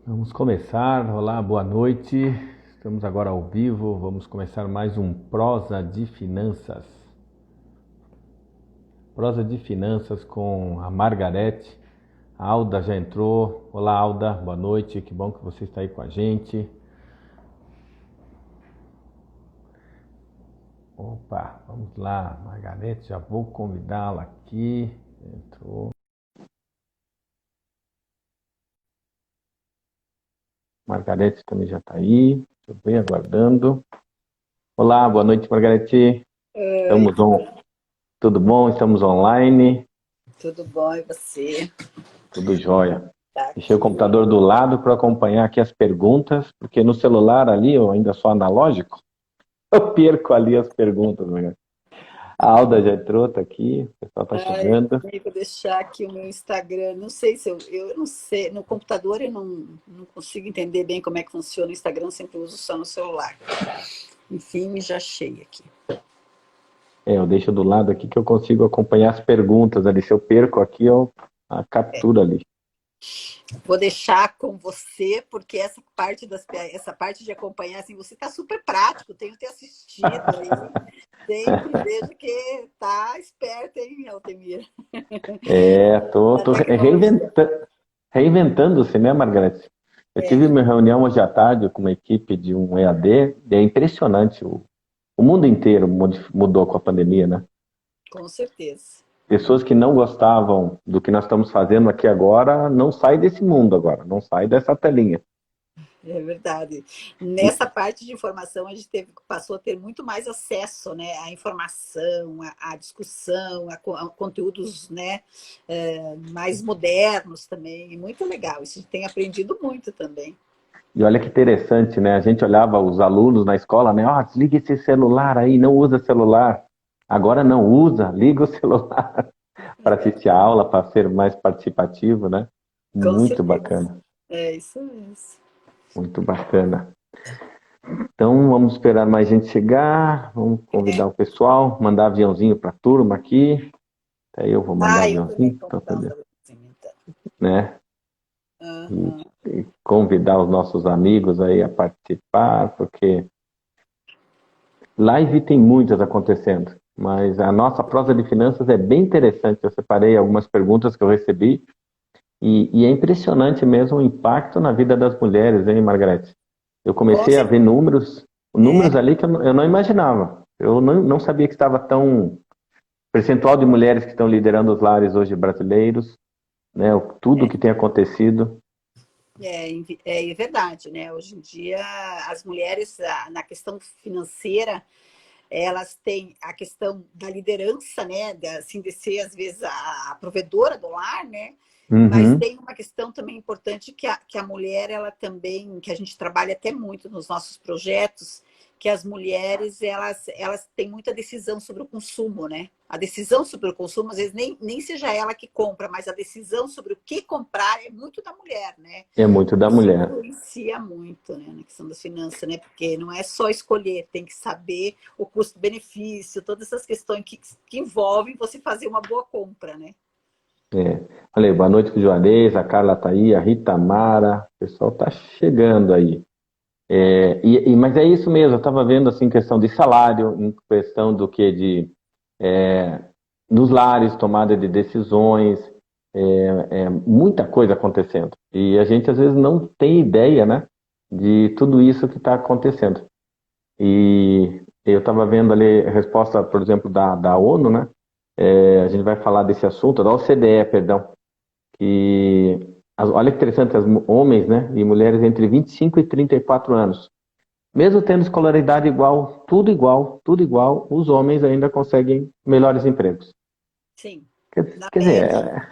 Vamos começar. Olá, boa noite. Estamos agora ao vivo. Vamos começar mais um Prosa de Finanças. Prosa de Finanças com a Margarete. A Alda já entrou. Olá, Alda. Boa noite. Que bom que você está aí com a gente. Opa, vamos lá. Margarete, já vou convidá-la aqui. Entrou. Margarete também já está aí. Estou bem aguardando. Olá, boa noite, Margarete. Oi, Estamos on... Tudo bom? Estamos online. tudo bom e você? Tudo jóia. Tá Deixei o aqui. computador do lado para acompanhar aqui as perguntas, porque no celular ali, eu ainda sou analógico, eu perco ali as perguntas. Né? A Alda já entrou, tá aqui, o pessoal tá Ai, chegando. vou deixar aqui o meu Instagram. Não sei se eu não sei. No computador eu não consigo entender bem como é que funciona o Instagram, sempre uso só no celular. Enfim, já achei aqui. Eu deixo do lado aqui que eu consigo acompanhar as perguntas ali. Se eu perco aqui, eu a captura ali. Vou deixar com você, porque essa parte de acompanhar, assim, você está super prático, tenho te assistido aí. Sempre vejo que tá esperto, hein, Altemir? Tô Da tecnologia. reinventando-se, né, Margarete? Eu tive É, uma reunião hoje à tarde com uma equipe de um EAD, e é impressionante. O mundo inteiro mudou com a pandemia, né? com certeza. Pessoas que não gostavam do que nós estamos fazendo aqui agora, não sai desse mundo agora, não sai dessa telinha. É verdade. E, Nessa parte de informação, a gente passou a ter muito mais acesso, né, à informação, à discussão, a conteúdos, né, mais modernos também. E muito legal. Isso a gente tem aprendido muito também. e olha que interessante, né? A gente olhava os alunos na escola, né? Ó, desliga esse celular aí, não usa celular. Agora não usa, liga o celular para assistir a aula, para ser mais participativo, né? Com Muito certeza. bacana, É isso mesmo. muito bacana. Então vamos esperar mais gente chegar, vamos convidar o pessoal, mandar aviãozinho para a turma aqui. Aí eu vou mandar Ah, eu também aviãozinho, vou para dar um poder, abraço, então. né? Aham. E convidar os nossos amigos aí a participar, porque live tem muitas acontecendo, mas a nossa prosa de finanças é bem interessante. Eu separei algumas perguntas que eu recebi e é impressionante mesmo o impacto na vida das mulheres, hein, Margarete? Eu Com comecei a ver certeza. números ali que eu não imaginava. Eu não sabia que estava tão percentual de mulheres que estão liderando os lares hoje brasileiros, né? Tudo que tem acontecido. É verdade, né? Hoje em dia, as mulheres, na questão financeira, elas têm a questão da liderança, né, assim, de ser, às vezes, a provedora do lar, né, mas Uhum. tem uma questão também importante que a mulher, ela também, que a gente trabalha até muito nos nossos projetos, que as mulheres, elas têm muita decisão sobre o consumo, né? A decisão sobre o consumo, às vezes, nem seja ela que compra, mas a decisão sobre o que comprar é muito da mulher, né? É muito da Isso mulher. influencia muito, né, na questão das finanças, né? Porque não é só escolher, tem que saber o custo-benefício, todas essas questões que envolvem você fazer uma boa compra, né? É. Falei, boa noite pro Juarez, a Carla tá aí, a Rita Mara, o pessoal tá chegando aí. Mas é isso mesmo, eu estava vendo assim questão de salário, em questão do que de nos lares, tomada de decisões, muita coisa acontecendo. E a gente às vezes não tem ideia, né, de tudo isso que está acontecendo. E eu estava vendo ali a resposta, por exemplo, da ONU, né? A gente vai falar desse assunto, da OCDE, perdão, que olha que interessante, homens, né, e mulheres entre 25 e 34 anos, mesmo tendo escolaridade tudo igual, os homens ainda conseguem melhores empregos. Sim, na Quer dizer, média.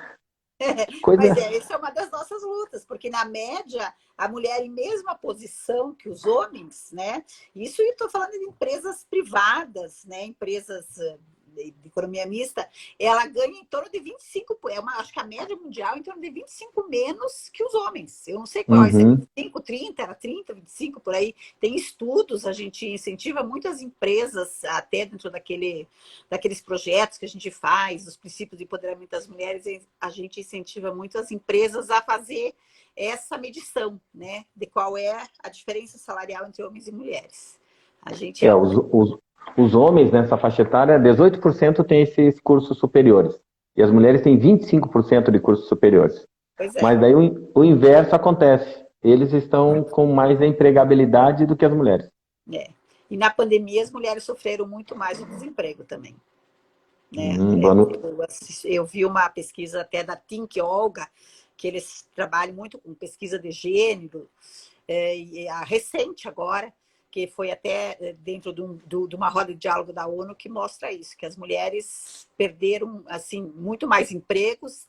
que coisa. Mas essa é uma das nossas lutas, porque na média a mulher em mesma posição que os homens, né? Isso eu estou falando de empresas privadas, né? Empresas de economia mista, ela ganha em torno de 25, acho que a média mundial é em torno de 25 menos que os homens. Eu não sei qual é, se é Uhum. 25, 30, era 30, 25, por aí. Tem estudos, a gente incentiva muitas empresas, até dentro daqueles projetos que a gente faz, os princípios de empoderamento das mulheres, a gente incentiva muito as empresas a fazer essa medição, né, de qual é a diferença salarial entre homens e mulheres. A gente É, os homens nessa faixa etária, 18% têm esses cursos superiores. E as mulheres têm 25% de cursos superiores. Pois é. Mas daí o inverso acontece. Eles estão com mais empregabilidade do que as mulheres. É. E na pandemia as mulheres sofreram muito mais o desemprego também. Né? Bueno, Eu vi uma pesquisa até da Think Olga, que eles trabalham muito com pesquisa de gênero, e a recente agora, que foi até dentro de uma roda de diálogo da ONU, que mostra isso, que as mulheres perderam assim, muito mais empregos,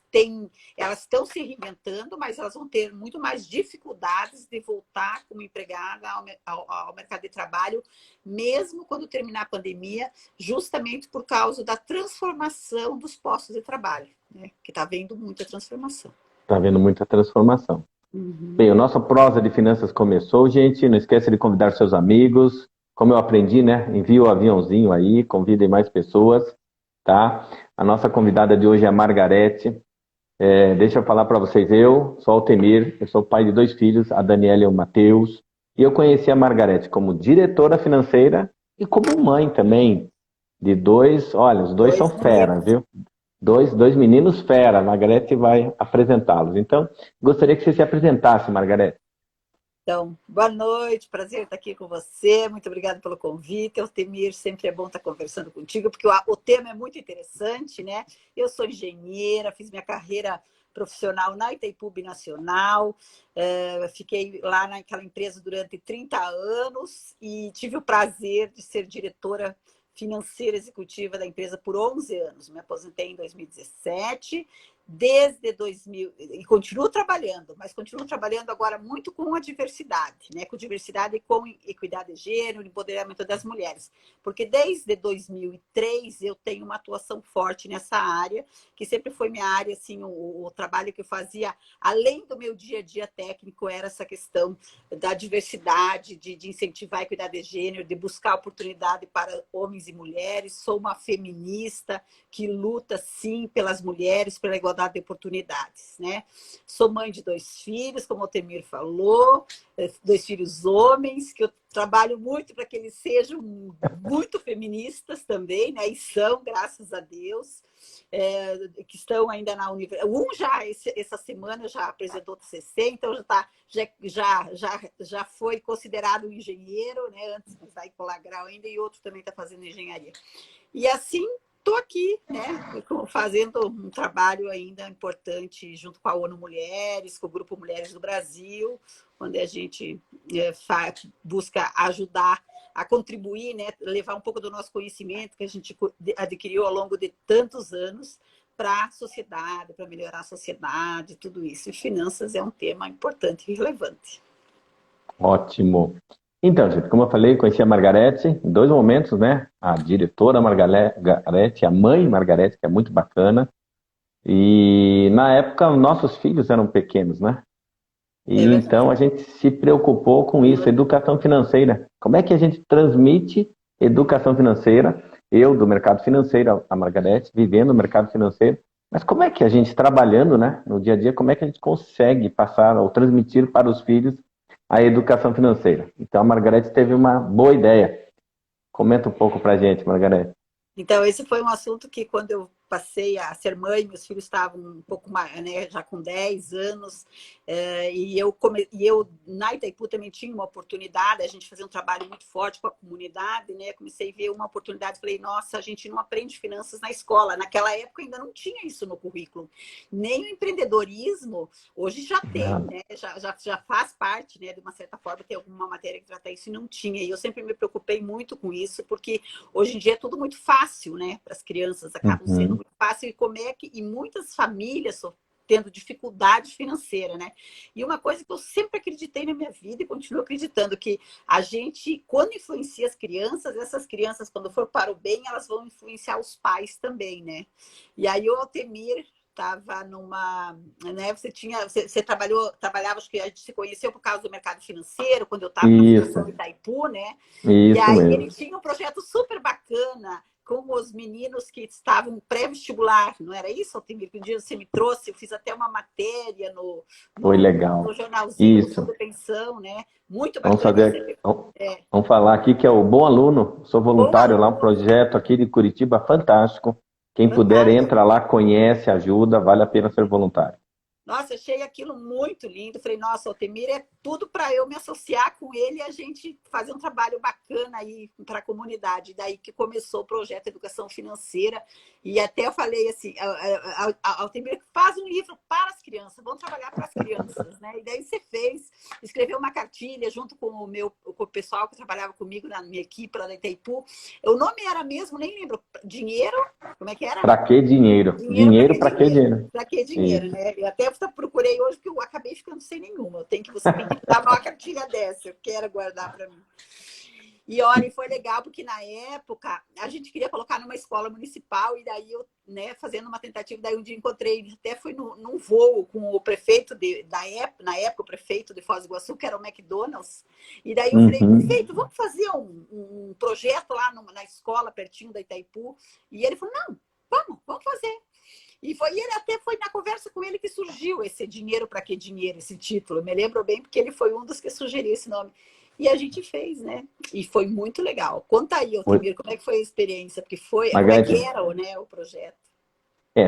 elas estão se reinventando, mas elas vão ter muito mais dificuldades de voltar como empregada ao mercado de trabalho, mesmo quando terminar a pandemia, justamente por causa da transformação dos postos de trabalho, né? Que está havendo muita transformação. está havendo muita transformação. Uhum. Bem, o nosso prosa de finanças começou, gente. Não esqueça de convidar seus amigos. Como eu aprendi, né? Envie o aviãozinho aí, convidem mais pessoas, tá? A nossa convidada de hoje é a Margarete. Deixa eu falar para vocês, eu sou Altemir, eu sou pai de 2 filhos, a Daniela e o Matheus. E eu conheci a Margarete como diretora financeira e como mãe também de 2. Olha, os 2 são 2 fera, meninos. viu? Dois meninos fera, a Margarete vai apresentá-los. Então, gostaria que você se apresentasse, Margarete. Então, boa noite, prazer estar aqui com você, muito obrigada pelo convite. Altemir, sempre é bom estar conversando contigo, porque o tema é muito interessante, né? Eu sou engenheira, fiz minha carreira profissional na Itaipu Nacional, fiquei lá naquela empresa durante 30 anos e tive o prazer de ser diretora financeira executiva da empresa por 11 anos. Me aposentei em 2017, desde 2000, e continuo trabalhando, mas continuo trabalhando agora muito com a diversidade, né? Com diversidade e com equidade de gênero, empoderamento das mulheres. Porque desde 2003 eu tenho uma atuação forte nessa área, que sempre foi minha área, assim, o trabalho que eu fazia, além do meu dia a dia técnico, era essa questão da diversidade, de incentivar a equidade de gênero, de buscar oportunidade para homens e mulheres. Sou uma feminista que luta, sim, pelas mulheres, pela igualdade de oportunidades, né? Sou mãe de 2 filhos, como o Temir falou, 2 filhos homens, que eu trabalho muito para que eles sejam muito feministas também, né? E são, graças a Deus, que estão ainda na universidade. Essa semana já apresentou TCC, então já foi considerado um engenheiro, né? Antes de sair com grau ainda, e outro também está fazendo engenharia. E assim, estou aqui, né, fazendo um trabalho ainda importante junto com a ONU Mulheres, com o Grupo Mulheres do Brasil, onde a gente busca ajudar a contribuir, né, levar um pouco do nosso conhecimento que a gente adquiriu ao longo de tantos anos para a sociedade, para melhorar a sociedade, tudo isso. E finanças é um tema importante e relevante. Ótimo. Então, gente, como eu falei, conheci a Margarete em 2 momentos, né? A diretora Margarete, a mãe Margarete, que é muito bacana. E na época, nossos filhos eram pequenos, né? E É verdade. então a gente se preocupou com isso, educação financeira. Como é que a gente transmite educação financeira? Eu, do mercado financeiro, a Margarete, vivendo o mercado financeiro. Mas como é que a gente, trabalhando, né, no dia a dia, como é que a gente consegue passar ou transmitir para os filhos a educação financeira? Então a Margarete teve uma boa ideia. Comenta um pouco para a gente, Margarete. Então, esse foi um assunto que, quando eu passei a ser mãe, meus filhos estavam um pouco mais, né, já com 10 anos, e eu, na Itaipu, também tinha uma oportunidade, a gente fazia um trabalho muito forte com a comunidade, né? Comecei a ver uma oportunidade, falei, nossa, a gente não aprende finanças na escola. Naquela época ainda não tinha isso no currículo. Nem o empreendedorismo, hoje já tem, né? Já faz parte, né, de uma certa forma, tem alguma matéria que trata isso, e não tinha. E eu sempre me preocupei muito com isso, porque hoje em dia é tudo muito fácil, né? Para as crianças acabam sendo Uhum. muito fácil. E como é que, e muitas famílias tendo dificuldade financeira, né? E uma coisa que eu sempre acreditei na minha vida e continuo acreditando, que a gente, quando influencia as crianças, essas crianças, quando for para o bem, elas vão influenciar os pais também, né? E aí o Altemir estava numa, né? Você trabalhava, acho que a gente se conheceu por causa do mercado financeiro, quando eu estava na Fundação Isso, Itaipu, né? E isso aí ele mesmo. tinha um projeto super bacana com os meninos que estavam pré-vestibular, não era isso, Altemir? Que um dia você me trouxe, eu fiz até uma matéria Foi no legal. jornalzinho Isso. sobre pensão, né? Muito Vamos bacana. E fazer. você, é, Vamos falar aqui que é o Bom Aluno. Sou bom voluntário lá, um aluno, projeto aqui de Curitiba fantástico. Quem puder, fantástico. entra lá, conhece, ajuda, vale a pena ser voluntário. Nossa, achei aquilo muito lindo. Falei, nossa, o Altemir é tudo para eu me associar com ele e a gente fazer um trabalho bacana aí para a comunidade. Daí que começou o projeto Educação Financeira. E até eu falei assim, Altemir, faz um livro para as crianças, vamos trabalhar para as crianças, né? E daí você fez, escreveu uma cartilha junto com com o pessoal que trabalhava comigo na minha equipe lá da Itaipu. O nome era mesmo, nem lembro, Dinheiro? Como é que era? Para que dinheiro? Dinheiro para Dinheiro que para que dinheiro? dinheiro? Para que dinheiro, Isso. né? Eu até procurei hoje, porque eu acabei ficando sem nenhuma. Você tem que dar uma cartilha dessa, eu quero guardar para mim. E olha, foi legal, porque na época a gente queria colocar numa escola municipal, e daí eu, né, fazendo uma tentativa, daí um dia encontrei, até fui num voo com o prefeito na época, o prefeito de Foz do Iguaçu, que era o McDonald's, e daí eu falei, Uhum. prefeito, vamos fazer um projeto lá na escola, pertinho da Itaipu, e ele falou, não, vamos fazer. E ele até foi na conversa com ele que surgiu esse Dinheiro para que dinheiro, esse título. Eu me lembro bem porque ele foi um dos que sugeriu esse nome. E a gente fez, né? E foi muito legal. Conta aí, Altemir, como é que foi a experiência? Porque como é que Margarete, era, né, o projeto?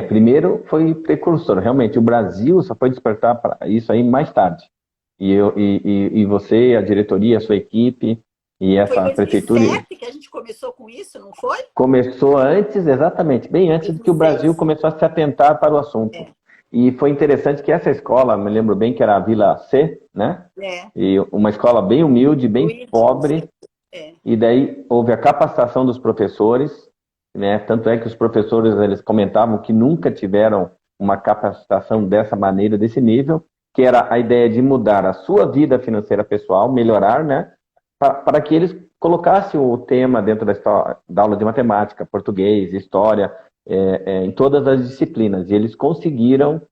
primeiro foi precursor. Realmente, o Brasil só foi despertar para isso aí mais tarde. E você, a diretoria, a sua equipe e Foi em essa prefeitura 2007 que a gente começou com isso, não foi? começou antes, exatamente, bem antes de que o Brasil 2006. começou a se atentar para o assunto. É, E foi interessante que essa escola, me lembro bem que era a Vila C, né? é. E uma escola bem humilde, bem Luiz, pobre, é. e daí houve a capacitação dos professores, né? Tanto é que os professores eles comentavam que nunca tiveram uma capacitação dessa maneira, desse nível, que era a ideia de mudar a sua vida financeira pessoal, melhorar, né? Para que eles colocassem o tema dentro da aula de matemática, português, história, em todas as disciplinas. E eles conseguiram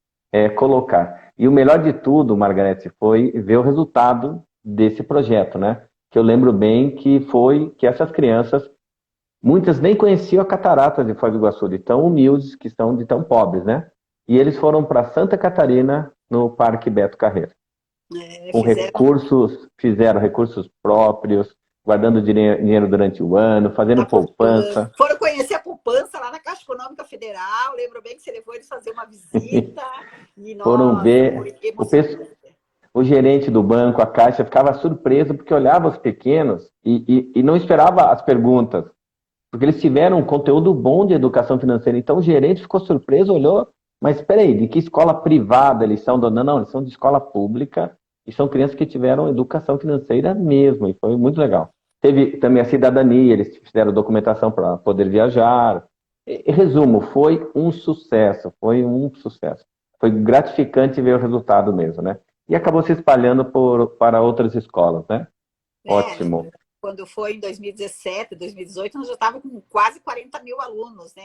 colocar. E o melhor de tudo, Margarete, foi ver o resultado desse projeto, né? Que eu lembro bem que foi que essas crianças, muitas nem conheciam a catarata de Foz do Iguaçu, de tão humildes que são, de tão pobres, né? E eles foram para Santa Catarina, no Parque Beto Carreiro. Com Fizeram recursos, fizeram recursos próprios, guardando dinheiro durante o ano, fazendo a poupança. poupança. Foram conhecer a poupança lá na Caixa Econômica Federal. Lembro bem que você levou eles fazer uma visita. E, Foram nossa, ver foi emocionante. o gerente do banco, a Caixa, ficava surpreso porque olhava os pequenos e não esperava as perguntas, porque eles tiveram um conteúdo bom de educação financeira. Então o gerente ficou surpreso, olhou, mas espera aí, de que escola privada eles são? Não, não, eles são de escola pública e são crianças que tiveram educação financeira mesmo, e foi muito legal. Teve também a cidadania, eles fizeram documentação para poder viajar. Resumo, foi um sucesso, foi um sucesso. Foi gratificante ver o resultado mesmo, né? E acabou se espalhando para outras escolas, né? É, Ótimo. quando foi em 2017, 2018, nós já estávamos com quase 40 mil alunos, né?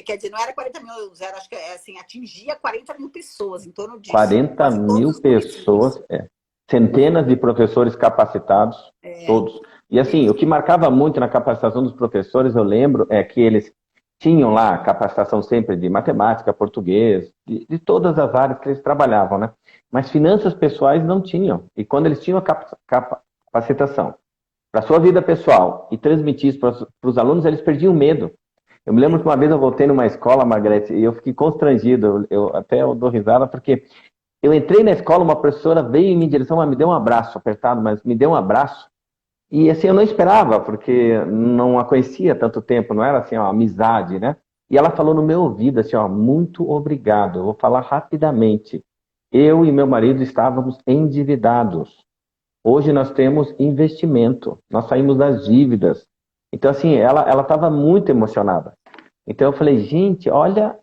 Quer dizer, não era 40 mil alunos, era, acho que assim, atingia 40 mil pessoas, em torno disso, em 40 quase todos mil os municípios. pessoas, centenas de professores capacitados, É, todos. E assim, o isso. que marcava muito na capacitação dos professores, eu lembro, é que eles tinham lá capacitação sempre de matemática, português, de todas as áreas que eles trabalhavam, né? Mas finanças pessoais não tinham. E quando eles tinham a capacitação para a sua vida pessoal e transmitir isso para os alunos, eles perdiam medo. Eu me lembro que uma vez eu voltei numa escola, Margarete, e eu fiquei constrangido, eu dou risada, porque eu entrei na escola, uma professora veio em minha direção, mas me deu um abraço, apertado, mas me deu um abraço, e assim, eu não esperava, porque não a conhecia há tanto tempo, não era assim, uma amizade, né? E ela falou no meu ouvido assim, ó, muito obrigado, eu vou falar rapidamente. Eu e meu marido estávamos endividados. Hoje nós temos investimento, nós saímos das dívidas. Então, assim, ela estava muito emocionada. Então, eu falei, gente, olha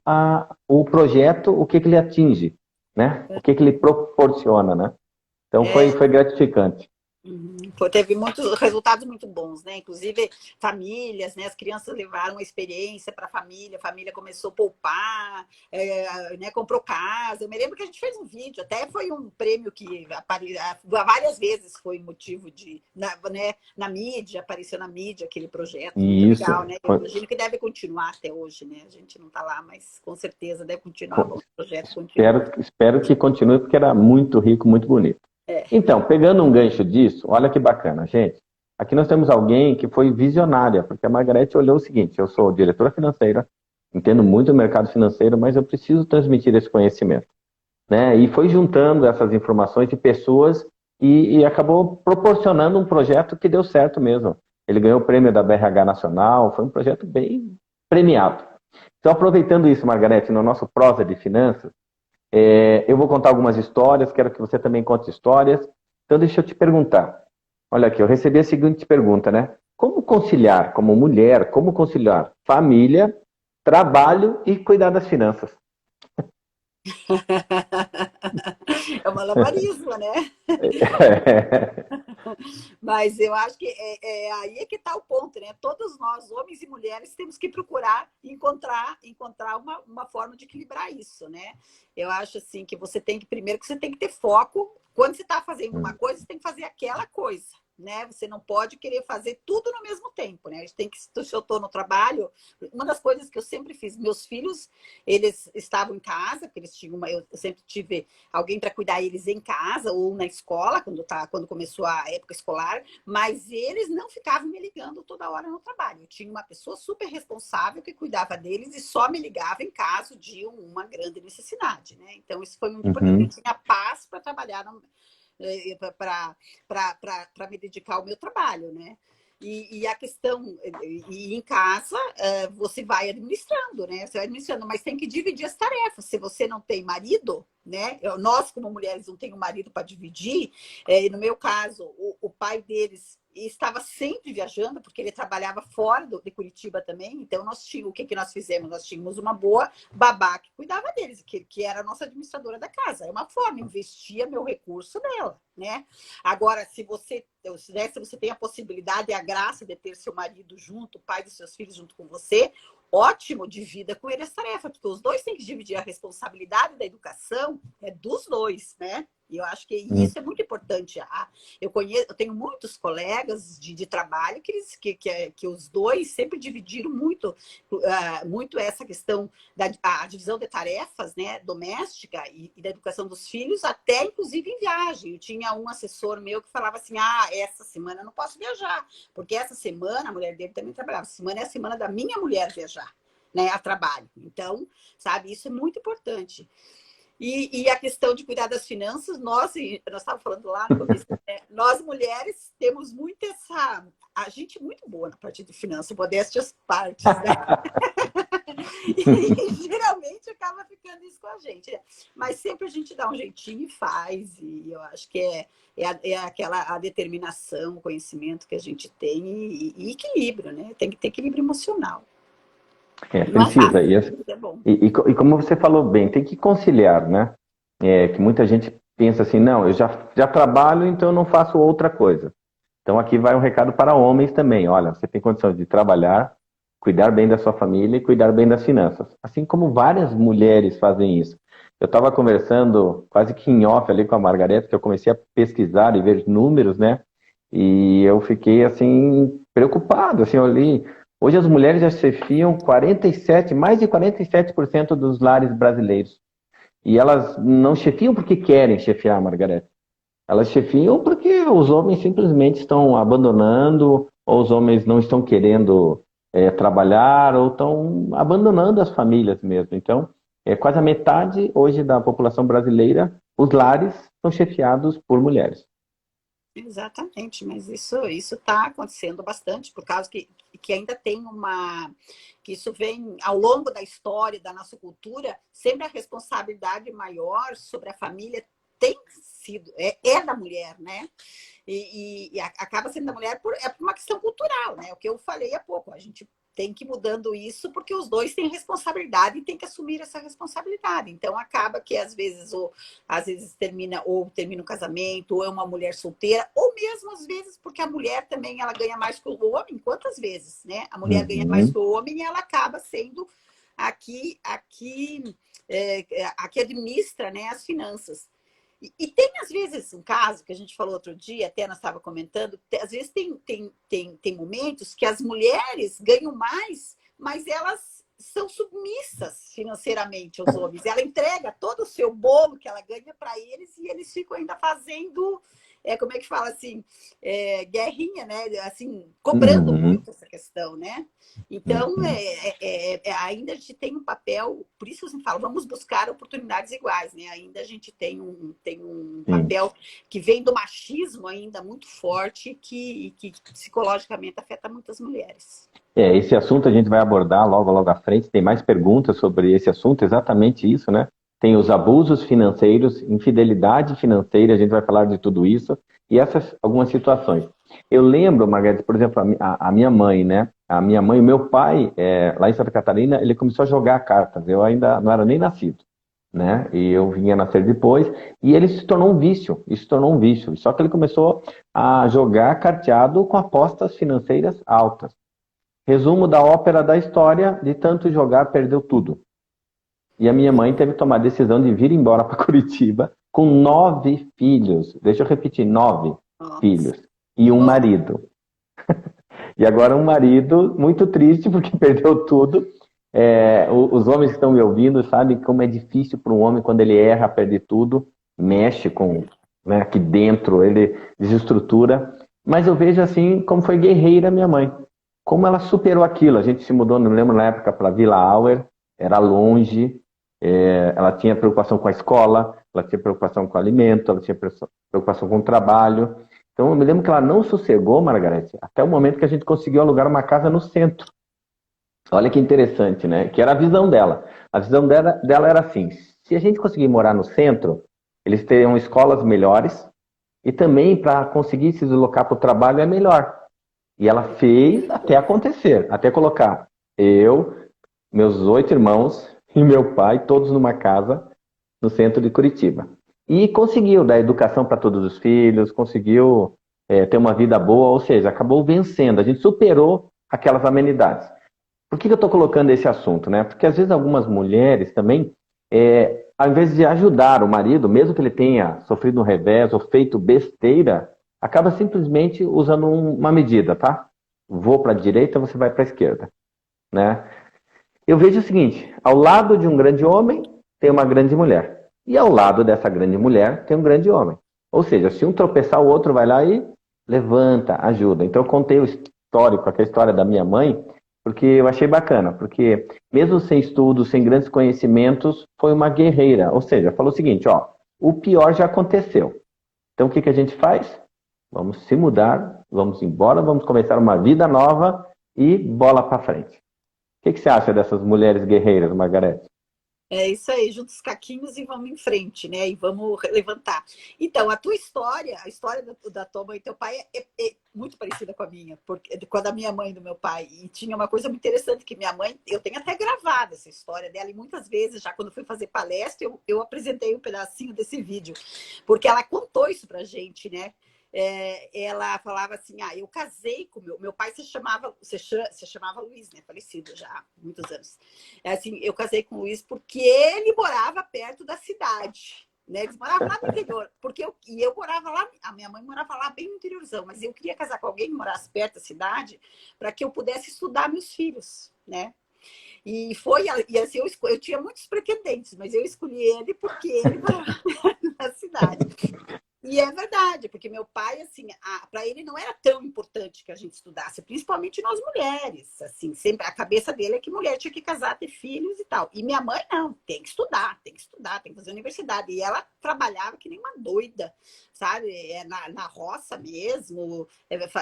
o projeto, o que ele atinge. né? O que que ele proporciona, né? Então É, foi gratificante. teve muitos resultados muito bons, né? Inclusive famílias, né? As crianças levaram uma experiência para a família começou a poupar, né? Comprou casa. Eu me lembro que a gente fez um vídeo, até foi um prêmio que várias vezes foi motivo de, né? Na mídia, apareceu na mídia aquele projeto, muito E isso, legal, né? Eu imagino que deve continuar até hoje, né? A gente não está lá, mas com certeza deve continuar, bom, o projeto continua. espero que continue, porque era muito rico, muito bonito. É. Então, pegando um gancho disso, olha que bacana, gente. Aqui nós temos alguém que foi visionária, porque a Margarete olhou o seguinte: eu sou diretora financeira, entendo muito o mercado financeiro, mas eu preciso transmitir esse conhecimento, né? E foi juntando essas informações de pessoas e acabou proporcionando um projeto que deu certo mesmo. Ele ganhou o prêmio da BRH Nacional, foi um projeto bem premiado. Então, aproveitando isso, Margarete, no nosso prosa de finanças, eu vou contar algumas histórias, quero que você também conte histórias. Então, deixa eu te perguntar. Olha aqui, eu recebi a seguinte pergunta, né? Como conciliar, como mulher, como conciliar família, trabalho e cuidar das finanças? É um malabarismo, né? Mas eu acho que aí é que está o ponto, né? Todos nós, homens e mulheres, temos que procurar encontrar uma forma de equilibrar isso, né? Eu acho assim que você tem que, primeiro, que você tem que ter foco. Quando você está fazendo uma coisa, você tem que fazer aquela coisa. Né? Você não pode querer fazer tudo no mesmo tempo, né? A gente tem que, se eu estou no trabalho, uma das coisas que eu sempre fiz, meus filhos, eles estavam em casa, porque eles tinham eu sempre tive alguém para cuidar eles em casa ou na escola, quando começou a época escolar, mas eles não ficavam me ligando toda hora no trabalho. Eu tinha uma pessoa super responsável que cuidava deles e só me ligava em caso de uma grande necessidade, né? Então, isso foi muito importante. Eu Uhum. tinha paz para trabalhar para me dedicar ao meu trabalho, né? E a questão, e em casa, você vai administrando, né? Você vai administrando, mas tem que dividir as tarefas. Se você não tem marido, né? Nós, como mulheres, não temos marido para dividir. No meu caso, o pai deles estava sempre viajando, porque ele trabalhava fora de Curitiba também. Então, o que nós fizemos? Nós tínhamos uma boa babá que cuidava deles, que era a nossa administradora da casa. É uma forma, investia meu recurso nela, né? Agora, se você tem a possibilidade e a graça de ter seu marido junto, o pai dos seus filhos junto com você, ótimo, divida com ele essa tarefa, porque os dois têm que dividir a responsabilidade da educação, é dos dois, né? E eu acho que isso é muito importante. Eu tenho muitos colegas de trabalho que os dois sempre dividiram muito essa questão a divisão de tarefas, né, doméstica e da educação dos filhos, até inclusive em viagem. Eu tinha um assessor meu que falava assim: essa semana eu não posso viajar, porque essa semana, a mulher dele também trabalhava, essa semana é a semana da minha mulher viajar, né, a trabalho. Então, sabe, isso é muito importante. E a questão de cuidar das finanças, nós estávamos falando lá no começo, né? Nós mulheres temos muito a gente é muito boa na parte de finanças, modéstias partes, né? E geralmente acaba ficando isso com a gente, né? Mas sempre a gente dá um jeitinho e faz, e eu acho que é aquela a determinação, o conhecimento que a gente tem e equilíbrio, né? Tem que ter equilíbrio emocional. Não é Precisa. fácil, mas é bom. E como você falou bem, tem que conciliar, né? Que muita gente pensa assim: não, eu já trabalho, então eu não faço outra coisa. Então aqui vai um recado para homens também. Olha, você tem condições de trabalhar, cuidar bem da sua família e cuidar bem das finanças. Assim como várias mulheres fazem isso. Eu estava conversando quase que em off ali com a Margareta, que eu comecei a pesquisar e ver números, né? E eu fiquei assim preocupado, assim, eu li. Hoje as mulheres já chefiam 47, mais de 47% dos lares brasileiros. E elas não chefiam porque querem chefiar, Margareta. Elas chefiam porque os homens simplesmente estão abandonando, ou os homens não estão querendo trabalhar, ou estão abandonando as famílias mesmo. Então, quase a metade hoje da população brasileira, os lares são chefiados por mulheres. Exatamente, mas isso está acontecendo bastante, por causa que ainda tem que isso vem ao longo da história, da nossa cultura, sempre a responsabilidade maior sobre a família tem sido, da mulher, né? E acaba sendo da mulher por uma questão cultural, né? O que eu falei há pouco, a gente tem que ir mudando isso, porque os dois têm responsabilidade e têm que assumir essa responsabilidade. Então, acaba que às vezes termina o casamento, ou é uma mulher solteira, ou mesmo às vezes, porque a mulher também ela ganha mais que o homem. Quantas vezes, né? A mulher ganha mais Uhum. que o homem e ela acaba sendo a que administra, né, as finanças. E tem, às vezes, um caso que a gente falou outro dia, até nós estava comentando, às vezes tem momentos que as mulheres ganham mais, mas elas são submissas financeiramente aos homens. Ela entrega todo o seu bolo que ela ganha para eles e eles ficam ainda fazendo, como é que fala assim, guerrinha, né? Assim, cobrando Uhum. muito essa questão, né? Então, Uhum. ainda a gente tem um papel, por isso você fala, vamos buscar oportunidades iguais, né? Ainda a gente tem um Sim. papel que vem do machismo ainda muito forte, que psicologicamente afeta muitas mulheres. Esse assunto a gente vai abordar logo à frente. Tem mais perguntas sobre esse assunto, exatamente isso, né? Tem os abusos financeiros, infidelidade financeira, a gente vai falar de tudo isso, e essas algumas situações. Eu lembro, Margareth, por exemplo, a minha mãe, né? A minha mãe, o meu pai, lá em Santa Catarina, ele começou a jogar cartas. Eu ainda não era nem nascido, né? E eu vinha nascer depois, e ele se tornou um vício, isso se tornou um vício. Só que ele começou a jogar carteado com apostas financeiras altas. Resumo da ópera da história, de tanto jogar, perdeu tudo. E a minha mãe teve que tomar a decisão de vir embora para Curitiba com 9 filhos. Deixa eu repetir, 9 filhos. Nossa, E um nossa. marido. E agora um marido muito triste porque perdeu tudo. Os homens que estão me ouvindo sabem como é difícil para um homem quando ele erra, perde tudo, mexe com, né, aqui dentro, ele desestrutura. Mas eu vejo assim como foi guerreira minha mãe. Como ela superou aquilo. A gente se mudou, não lembro na época, para Vila Auer, era longe, ela tinha preocupação com a escola, ela tinha preocupação com o alimento, ela tinha preocupação com o trabalho. Então, eu me lembro que ela não sossegou, Margarete, até o momento que a gente conseguiu alugar uma casa no centro. Olha que interessante, né? Que era a visão dela. A visão dela era assim: se a gente conseguir morar no centro, eles teriam escolas melhores e também para conseguir se deslocar para o trabalho é melhor. E ela fez até acontecer, até colocar eu, meus 8 irmãos e meu pai, todos numa casa no centro de Curitiba. E conseguiu dar educação para todos os filhos, conseguiu ter uma vida boa, ou seja, acabou vencendo. A gente superou aquelas amenidades. Por que eu estou colocando esse assunto, né? Porque às vezes algumas mulheres também, ao invés de ajudar o marido, mesmo que ele tenha sofrido um revés ou feito besteira, acaba simplesmente usando uma medida, tá? Vou para a direita, você vai para a esquerda, né? Eu vejo o seguinte: ao lado de um grande homem tem uma grande mulher, e ao lado dessa grande mulher tem um grande homem. Ou seja, se um tropeçar, o outro vai lá e levanta, ajuda. Então eu contei o histórico, aquela história da minha mãe, porque eu achei bacana, porque mesmo sem estudos, sem grandes conhecimentos, foi uma guerreira. Ou seja, falou o seguinte, ó, o pior já aconteceu. Então o que a gente faz? Vamos se mudar, vamos embora, vamos começar uma vida nova e bola para frente. O que você acha dessas mulheres guerreiras, Margarete? É isso aí, junta os caquinhos e vamos em frente, né? E vamos levantar. Então, a tua história, a história da tua mãe e teu pai é muito parecida com a minha, porque com a da minha mãe e do meu pai. E tinha uma coisa muito interessante que minha mãe, eu tenho até gravado essa história dela, e muitas vezes, já quando fui fazer palestra, eu apresentei um pedacinho desse vídeo, porque ela contou isso pra gente, né? Ela falava assim, eu casei com meu pai se chamava Luiz, né? Falecido já há muitos anos. Assim, eu casei com o Luiz porque ele morava perto da cidade. Né? Eles moravam lá no interior, eu morava lá, a minha mãe morava lá bem no interiorzão, mas eu queria casar com alguém que morasse perto da cidade para que eu pudesse estudar meus filhos, né? E assim, eu tinha muitos pretendentes, mas eu escolhi ele porque ele morava na cidade. E é verdade, porque meu pai, assim, para ele não era tão importante que a gente estudasse, principalmente nós mulheres, assim, sempre a cabeça dele é que mulher tinha que casar, ter filhos e tal. E minha mãe não, tem que estudar, tem que estudar, tem que fazer universidade. E ela trabalhava que nem uma doida, sabe? Na roça mesmo,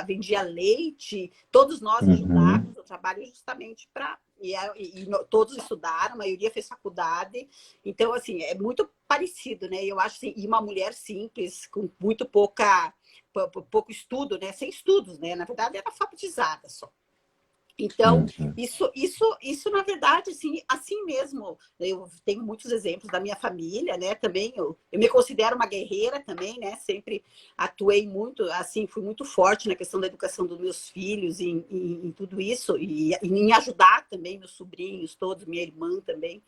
vendia leite, todos nós Uhum. ajudávamos o trabalho justamente para todos estudaram, a maioria fez faculdade, então, assim, é muito parecido, né? Eu acho assim, e uma mulher simples, com muito pouco estudo, né? Sem estudos, né? Na verdade, era alfabetizada só. Então, Uhum. isso na verdade, assim mesmo, eu tenho muitos exemplos da minha família, né? Também eu me considero uma guerreira também, né? Sempre atuei muito, assim, fui muito forte na questão da educação dos meus filhos, em tudo isso, e em ajudar também meus sobrinhos todos, minha irmã também.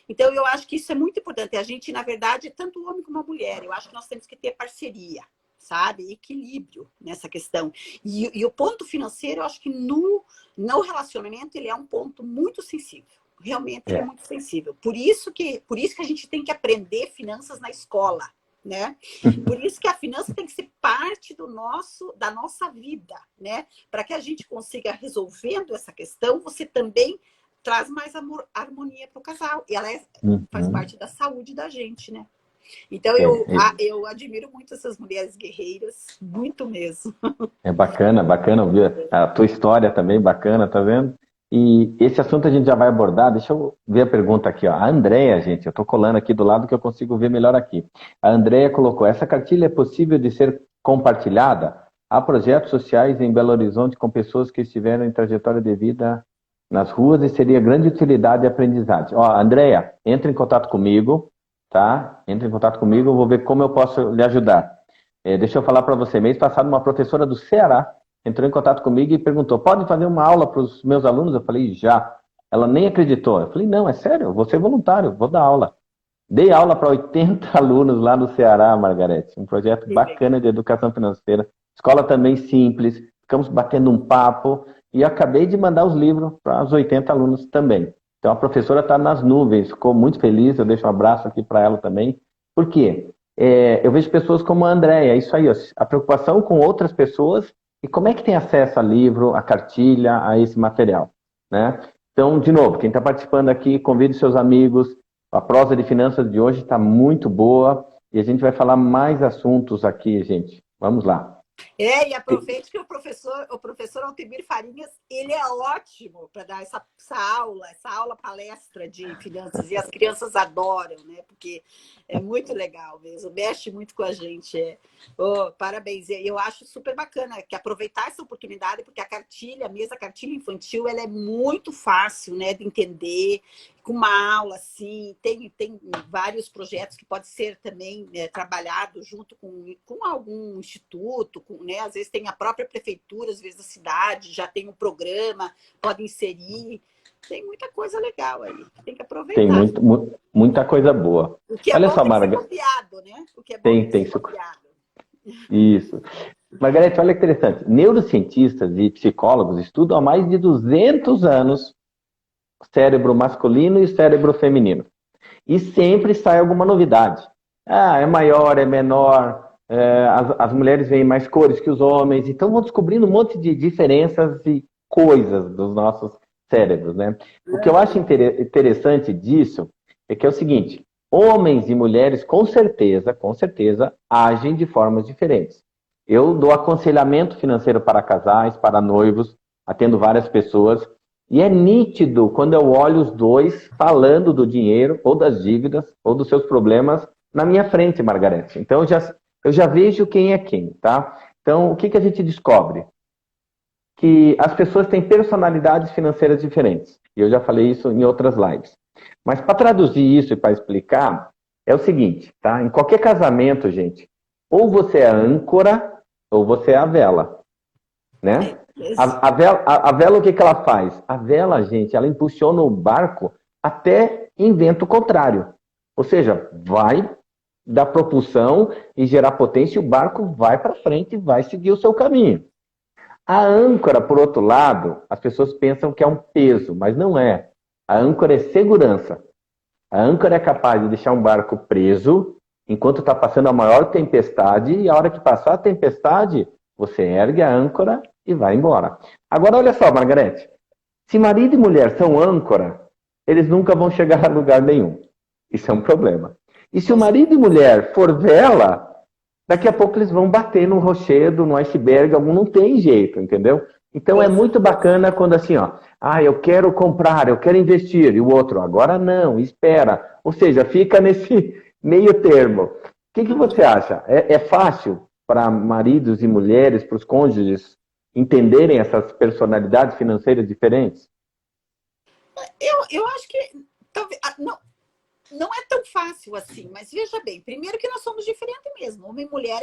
Então, eu acho que isso é muito importante. A gente, na verdade, tanto o homem como a mulher, eu acho que nós temos que ter parceria, sabe? Equilíbrio nessa questão. E o ponto financeiro, eu acho que no relacionamento, ele é um ponto muito sensível. Realmente, ele é É. muito sensível. Por isso que a gente tem que aprender finanças na escola, né? Por isso que a finança tem que ser parte da nossa vida, né? Para que a gente consiga resolvendo essa questão, você também traz mais harmonia para o casal. E ela faz Uhum. parte da saúde da gente, né? Então, É, eu admiro muito essas mulheres guerreiras, muito mesmo. é bacana, bacana ouvir a tua história também, bacana, tá vendo? E esse assunto a gente já vai abordar. Deixa eu ver a pergunta aqui, ó. A Andrea, gente, eu tô colando aqui do lado que eu consigo ver melhor aqui. A Andrea colocou: essa cartilha é possível de ser compartilhada? Há projetos sociais em Belo Horizonte com pessoas que estiveram em trajetória de vida nas ruas e seria grande utilidade e aprendizagem. Ó, Andrea, entre em contato comigo, tá? Entre em contato comigo, eu vou ver como eu posso lhe ajudar. Deixa eu falar para você, mês passado uma professora do Ceará entrou em contato comigo e perguntou: pode fazer uma aula para os meus alunos? Eu falei: já. Ela nem acreditou. Eu falei: não, é sério, eu vou ser voluntário, vou dar aula. Dei aula para 80 alunos lá no Ceará, Margarete. Um projeto Que legal. bacana de educação financeira. Escola também simples, ficamos batendo um papo e acabei de mandar os livros para os 80 alunos também. Então a professora está nas nuvens, ficou muito feliz, eu deixo um abraço aqui para ela também. Por quê? Eu vejo pessoas como a Andréia, isso aí, ó, a preocupação com outras pessoas e como é que tem acesso a livro, a cartilha, a esse material, né? Então, de novo, quem está participando aqui, convide seus amigos. A prosa de finanças de hoje está muito boa e a gente vai falar mais assuntos aqui, gente. Vamos lá. E aproveite que o professor Altemir Farinhas, ele é ótimo para dar essa aula palestra de finanças, e as crianças adoram, né? Porque é muito legal mesmo, mexe muito com a gente. Parabéns. Eu acho super bacana que aproveitar essa oportunidade, porque a cartilha, mesmo a cartilha infantil, ela é muito fácil, né, de entender, com uma aula assim, tem vários projetos que pode ser também, né, trabalhado junto com algum instituto, né? Às vezes tem a própria prefeitura, às vezes a cidade já tem um programa, pode inserir, tem muita coisa legal aí, tem que Tem aproveitar. muita coisa boa. O que é Olha bom só, tem que ser Marga, copiado, né? O que é bom tem tem, que tem ser isso. copiado. Isso. Margarete, olha que interessante. Neurocientistas e psicólogos estudam há mais de 200 anos cérebro masculino e cérebro feminino. E sempre sai alguma novidade. Ah, é maior, é menor, as mulheres veem mais cores que os homens, então vão descobrindo um monte de diferenças e coisas dos nossos cérebros, né? O que eu acho interessante disso é que é o seguinte: homens e mulheres com certeza, agem de formas diferentes. Eu dou aconselhamento financeiro para casais, para noivos, atendo várias pessoas, e é nítido quando eu olho os dois falando do dinheiro, ou das dívidas, ou dos seus problemas na minha frente, Margarete. Então eu já vejo quem é quem, tá? Então, o que a gente descobre? Que as pessoas têm personalidades financeiras diferentes. E eu já falei isso em outras lives. Mas para traduzir isso e para explicar, é o seguinte, tá? Em qualquer casamento, gente, ou você é a âncora, ou você é a vela, né? A vela, o que ela faz? A vela, gente, ela impulsiona o barco até em vento contrário. Ou seja, vai dar propulsão e gerar potência e o barco vai para frente e vai seguir o seu caminho. A âncora, por outro lado, as pessoas pensam que é um peso, mas não é. A âncora é segurança. A âncora é capaz de deixar um barco preso enquanto está passando a maior tempestade, e a hora que passar a tempestade, você ergue a âncora e vai embora. Agora, olha só, Margarete. Se marido e mulher são âncora, eles nunca vão chegar a lugar nenhum. Isso é um problema. E se o marido e mulher for vela, daqui a pouco eles vão bater no rochedo, no iceberg, algum não tem jeito, entendeu? Então é muito bacana quando assim, ó, eu quero comprar, eu quero investir, e o outro, agora não, espera. Ou seja, fica nesse meio termo. O que você acha? É fácil para maridos e mulheres, para os cônjuges, entenderem essas personalidades financeiras diferentes? Eu acho que talvez, não é tão fácil assim, mas veja bem, primeiro que nós somos diferentes mesmo. Homem e mulher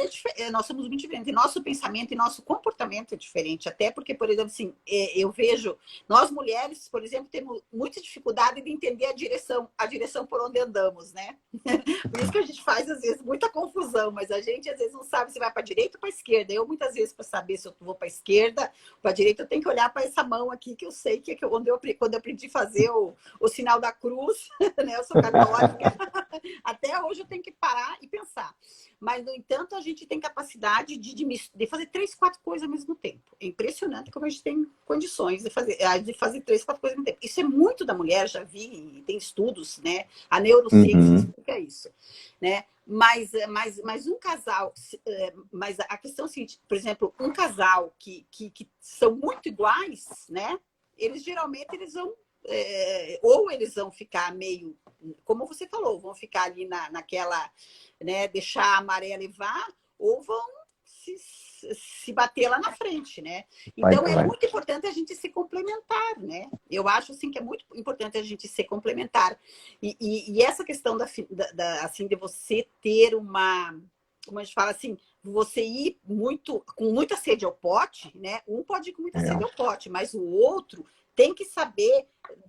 nós somos muito diferentes. Nosso pensamento e nosso comportamento é diferente. Até porque, por exemplo, assim, eu vejo, nós mulheres, por exemplo, temos muita dificuldade de entender a direção por onde andamos, né? Por isso que a gente faz, às vezes, muita confusão, mas a gente, às vezes, não sabe se vai para a direita ou para a esquerda. Eu, muitas vezes, para saber se eu vou para a esquerda, para a direita, eu tenho que olhar para essa mão aqui, que eu sei que é quando eu aprendi a fazer o sinal da cruz, né? Eu sou católica. Até hoje eu tenho que parar e pensar. Mas, no entanto, a gente tem capacidade de fazer 3, 4 coisas ao mesmo tempo. É impressionante como a gente tem condições de fazer 3, 4 coisas ao mesmo tempo. Isso é muito da mulher, já vi, tem estudos, né? A neurociência explica isso, né? Mas um casal, mas a questão é a seguinte, por exemplo, um casal que são muito iguais, né? Geralmente eles vão ou eles vão ficar meio, como você falou, vão ficar ali naquela, né, deixar a maré levar, ou vão se bater lá na frente, né? Então é muito importante a gente se complementar, né? Eu acho assim que é muito importante a gente se complementar. E essa questão assim, de você ter como a gente fala assim, você ir com muita sede ao pote, né? Um pode ir com muita sede ao pote, mas o outro tem que saber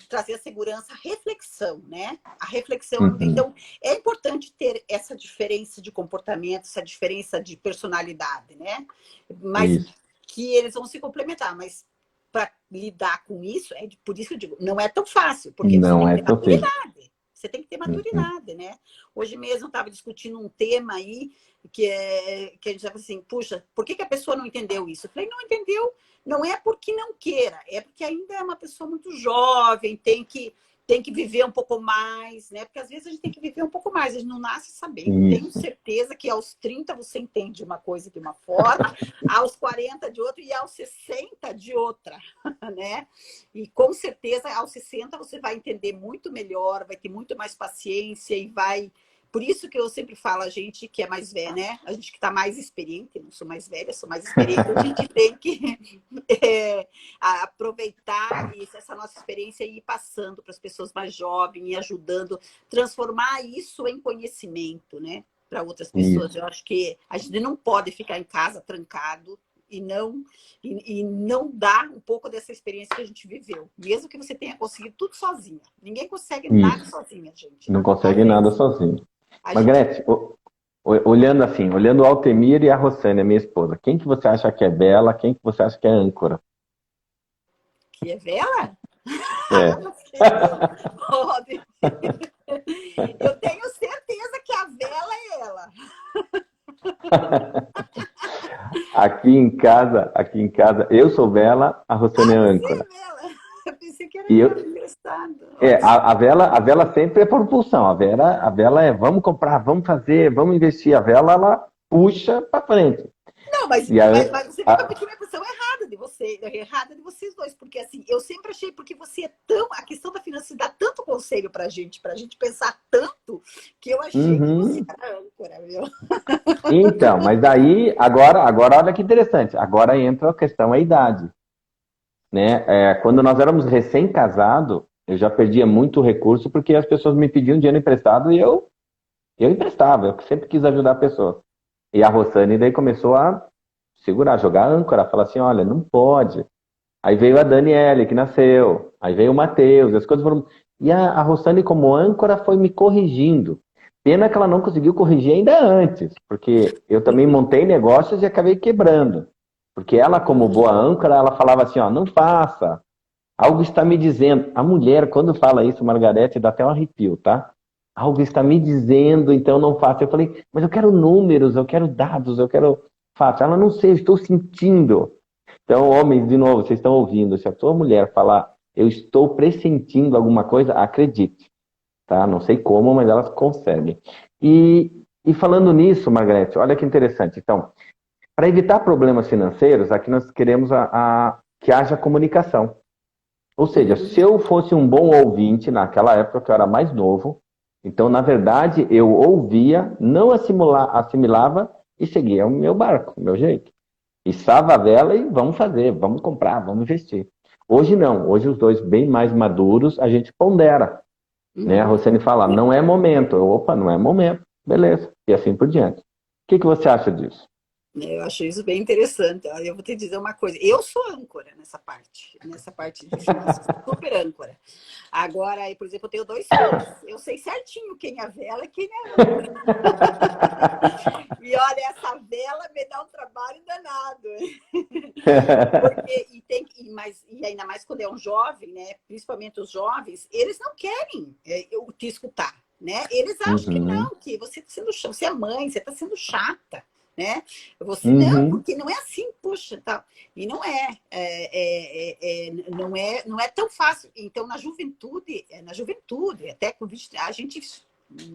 trazer a segurança, a reflexão, né? A reflexão. Então, é importante ter essa diferença de comportamento, essa diferença de personalidade, né? Mas que eles vão se complementar. Mas para lidar com isso, por isso que eu digo, não é tão fácil, porque não você tem é que ter tão maturidade. Você tem que ter maturidade, né? Hoje mesmo eu estava discutindo um tema aí que a gente estava assim, puxa, por que a pessoa não entendeu isso? Eu falei, não entendeu, não é porque não queira, é porque ainda é uma pessoa muito jovem, tem que viver um pouco mais, né? Porque às vezes a gente tem que viver um pouco mais, a gente não nasce sabendo. Tenho certeza que aos 30 você entende uma coisa de uma forma, aos 40 de outra e aos 60 de outra, né? E com certeza aos 60 você vai entender muito melhor, vai ter muito mais paciência e vai... Por isso que eu sempre falo, a gente que é mais velha, né? A gente que está mais experiente, não sou mais velha, sou mais experiente, a gente tem que aproveitar essa nossa experiência e ir passando para as pessoas mais jovens e ajudando, transformar isso em conhecimento, né? Para outras pessoas. Eu acho que a gente não pode ficar em casa trancado e não dar um pouco dessa experiência que a gente viveu. Mesmo que você tenha conseguido tudo sozinha. Ninguém consegue nada sozinha, gente. Não consegue nada sozinho. Margarete, olhando assim, olhando o Altemir e a Rossânia, minha esposa, quem que você acha que é bela, quem que você acha que é âncora? Que é vela? Eu tenho certeza que a vela é ela. Aqui em casa, eu sou vela, a Rossânia é âncora. Eu pensei que era engraçado. A vela sempre é propulsão. A vela é vamos comprar, vamos fazer, vamos investir. A vela, ela puxa para frente. Não, mas você vê que eu pedi uma impressão errada de vocês dois, porque assim, eu sempre achei, porque você é a questão da finança dá tanto conselho pra gente pensar tanto, que eu achei que você era âncora, viu? Então, mas aí, agora olha que interessante, agora entra a questão, a idade. Né? Quando nós éramos recém-casados, eu já perdia muito recurso porque as pessoas me pediam dinheiro emprestado e eu emprestava, eu sempre quis ajudar a pessoa. E a Rossane daí começou a segurar, jogar âncora, falar assim, olha, não pode. Aí veio a Daniele, que nasceu, aí veio o Matheus, as coisas foram... E a Rossane, como âncora, foi me corrigindo. Pena que ela não conseguiu corrigir ainda antes, porque eu também montei negócios e acabei quebrando. Porque ela, como boa âncora, ela falava assim, ó, não faça. Algo está me dizendo. A mulher, quando fala isso, Margarete, dá até um arrepio, tá? Algo está me dizendo, então não faça. Eu falei, mas eu quero números, eu quero dados, eu quero fatos. Ela, não sei, eu estou sentindo. Então, homens, de novo, vocês estão ouvindo. Se a tua mulher falar, eu estou pressentindo alguma coisa, acredite. Tá? Não sei como, mas elas conseguem. E falando nisso, Margarete, olha que interessante. Então, para evitar problemas financeiros, aqui nós queremos que haja comunicação. Ou seja, se eu fosse um bom ouvinte naquela época que eu era mais novo, então, na verdade, eu ouvia, não assimilava e seguia o meu barco, o meu jeito. içava a vela e vamos fazer, vamos comprar, vamos investir. Hoje não, hoje os dois bem mais maduros, a gente pondera, né? A Uhum. Rosane fala, não é momento. Opa, não é momento. Beleza. E assim por diante. O que você acha disso? Eu acho isso bem interessante. Olha, eu vou te dizer uma coisa. Eu sou âncora nessa parte de finanças, super âncora. Agora, por exemplo, eu tenho 2 filhos. Eu sei certinho quem é vela e quem é âncora. E olha, essa vela me dá um trabalho danado. Porque, e ainda mais quando é um jovem, né? Principalmente os jovens, eles não querem eu te escutar, né? Eles acham que Uhum, não, que você está sendo, você é mãe, você está sendo chata, né? Você não, uhum, porque não é assim, puxa, tal. E não não é tão fácil. Então, na juventude, até com 20, a gente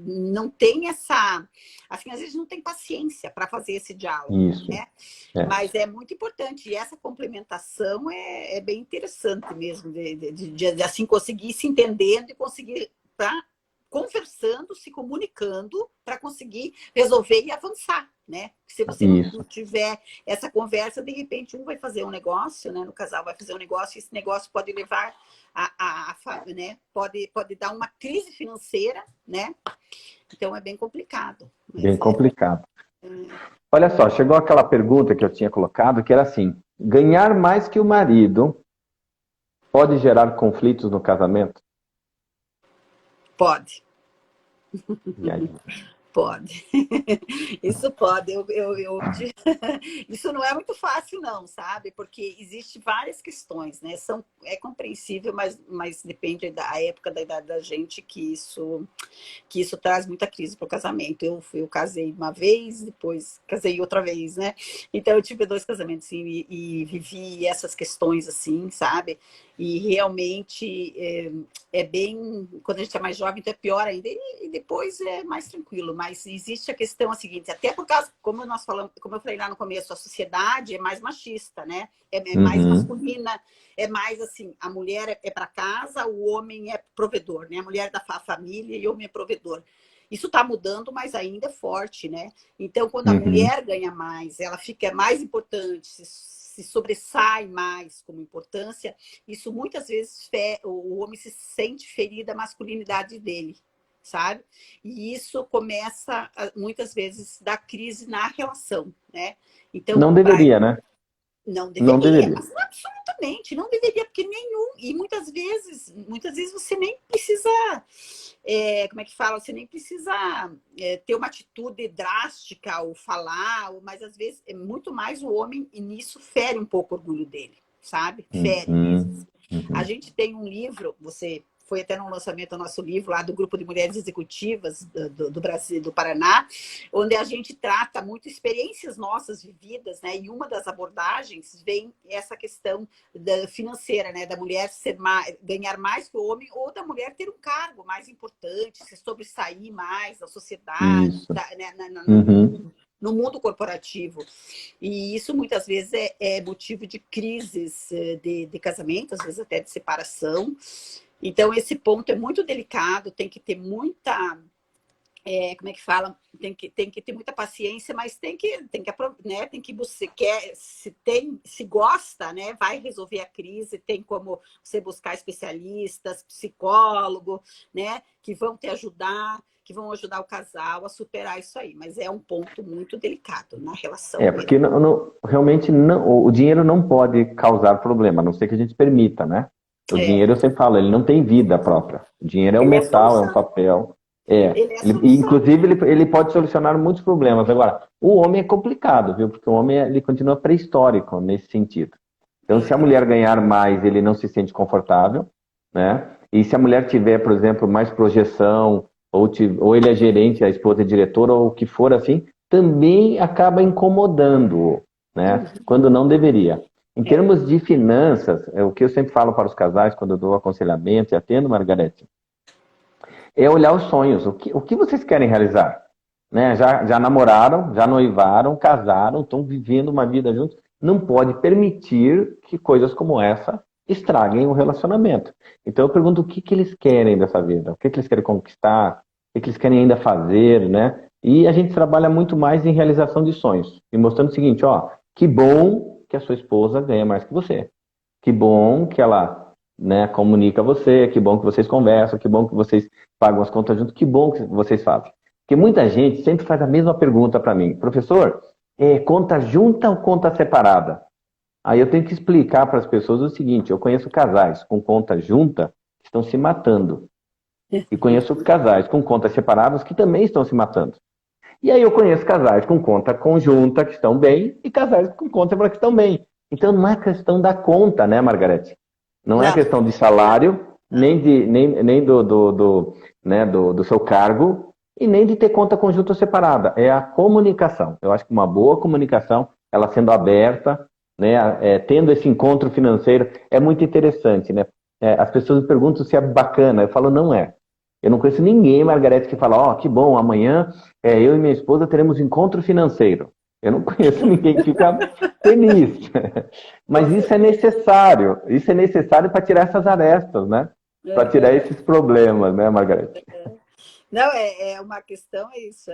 não tem essa, assim, às vezes não tem paciência para fazer esse diálogo, isso. né? É. Mas é muito importante. E essa complementação é bem interessante mesmo, de assim conseguir se entendendo e conseguir estar conversando, se comunicando para conseguir resolver e avançar, né? Se você não Isso. tiver essa conversa, de repente um vai fazer um negócio, né? No casal vai fazer um negócio e esse negócio pode levar né? Pode dar uma crise financeira, né? Então é bem complicado. Bem Mas complicado. Olha só, chegou aquela pergunta que eu tinha colocado, que era assim: ganhar mais que o marido pode gerar conflitos no casamento? pode. E aí? Pode. Isso pode. Isso não é muito fácil, não, sabe? Porque existe várias questões, né? É compreensível, mas depende da época da idade da gente que isso traz muita crise para o casamento. Eu casei uma vez, depois casei outra vez, né? Então eu tive 2 casamentos assim, e vivi essas questões assim, sabe? E realmente é bem. Quando a gente é mais jovem, então é pior ainda, e depois é mais tranquilo. Mas existe a questão a seguinte, até por causa, como nós falamos, como eu falei lá no começo, a sociedade é mais machista, né? É mais Uhum, masculina, é mais assim, a mulher é para casa, o homem é provedor, né? A mulher é da família e o homem é provedor. Isso está mudando, mas ainda é forte, né? Então, quando a uhum. mulher ganha mais, ela fica mais importante, se sobressai mais como importância, isso muitas vezes o homem se sente ferido a masculinidade dele, sabe? E isso começa, muitas vezes, da crise na relação, né? Então, Não deveria, né? não Não deveria, deveria. mas absolutamente não deveria, porque nenhum, e muitas vezes você nem precisa, como é que fala, você nem precisa ter uma atitude drástica ou falar, mas às vezes é muito mais o homem, e nisso fere um pouco o orgulho dele, sabe? Fere mesmo. Uhum, A uhum. gente tem um livro, você foi até no lançamento do nosso livro lá do Grupo de Mulheres Executivas do Brasil, do Paraná, onde a gente trata muito experiências nossas vividas, né? E uma das abordagens vem essa questão financeira, né? Da mulher ganhar mais que o homem, ou da mulher ter um cargo mais importante, se sobressair mais na sociedade, Isso. né? Uhum. No mundo corporativo. E isso muitas vezes é motivo de crises de casamento, às vezes até de separação. Então, esse ponto é muito delicado, tem que ter muita. Como é que fala? Tem que ter muita paciência, mas né, tem que você quer, se gosta, né, vai resolver a crise, tem como você buscar especialistas, psicólogo, né, que vão te ajudar, que vão ajudar o casal a superar isso aí. Mas é um ponto muito delicado na relação Porque mesmo. realmente não, o dinheiro não pode causar problema, a não ser que a gente permita, né? O dinheiro, É, eu sempre falo, ele não tem vida própria. O dinheiro é um ele é a metal, é um solução. papel. Ele é a E, solução. inclusive, ele pode solucionar muitos problemas. Agora, o homem é complicado, viu? Porque o homem ele continua pré-histórico nesse sentido. Então, se a Uhum. mulher ganhar mais, ele não se sente confortável, né? E se a mulher tiver, por exemplo, mais projeção, ou ele é gerente, a esposa é diretora, ou o que for assim, também acaba incomodando, né? Uhum. Quando não deveria. Em É. termos de finanças, é o que eu sempre falo para os casais, quando eu dou aconselhamento e atendo, Margarete, é olhar os sonhos. O que vocês querem realizar? Né? Já namoraram, já noivaram, casaram, estão vivendo uma vida juntos. Não pode permitir que coisas como essa estraguem o relacionamento. Então eu pergunto o que eles querem dessa vida, o que eles querem conquistar, o que eles querem ainda fazer, né? E a gente trabalha muito mais em realização de sonhos, e mostrando o seguinte, ó, Que bom que a sua esposa ganha mais que você. Que bom que ela, né, comunica você, que bom que vocês conversam, que bom que vocês pagam as contas juntos, que bom que vocês fazem. Porque muita gente sempre faz a mesma pergunta para mim. Professor, conta junta ou conta separada? Aí eu tenho que explicar para as pessoas o seguinte, eu conheço casais com conta junta que estão se matando. E conheço casais com contas separadas que também estão se matando. E aí eu conheço casais com conta conjunta que estão bem e casais com conta separada que estão bem. Então não é questão da conta, né, Margarete? Não é Não, questão de salário, não. nem do seu cargo, e nem de ter conta conjunta ou separada. É a comunicação. Eu acho que uma boa comunicação, ela sendo aberta, né, tendo esse encontro financeiro, é muito interessante, né? As pessoas me perguntam se é bacana. Eu falo, não é. Eu não conheço ninguém, Margarete, que fala, ó, que bom, amanhã eu e minha esposa teremos encontro financeiro. Eu não conheço ninguém que fica feliz. Com Mas certeza. isso é necessário para tirar essas arestas, né? Para tirar Aham. esses problemas, né, Margarete? Não, é uma questão, é isso,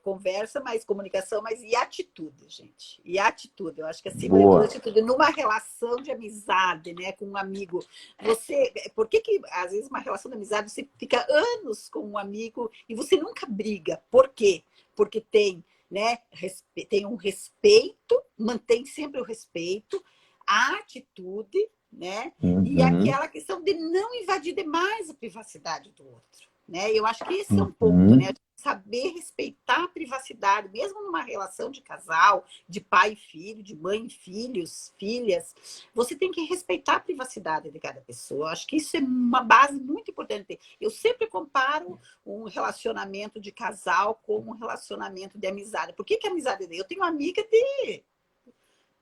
conversa, mais comunicação, mas e atitude, gente. E atitude, eu acho que acima de tudo, Boa. atitude, numa relação de amizade, né, com um amigo, por que às vezes uma relação de amizade você fica anos com um amigo e você nunca briga? Por quê? Porque tem, né, tem um respeito, mantém sempre o respeito, a atitude, né, e Uhum, aquela questão de não invadir demais a privacidade do outro. Né? Eu acho que esse é um ponto, né? uhum. Saber respeitar a privacidade, mesmo numa relação de casal, de pai e filho, de mãe e filhos, filhas, você tem que respeitar a privacidade de cada pessoa. Eu acho que isso é uma base muito importante. Eu sempre comparo um relacionamento de casal com um relacionamento de amizade. Por que amizade? Eu tenho uma amiga de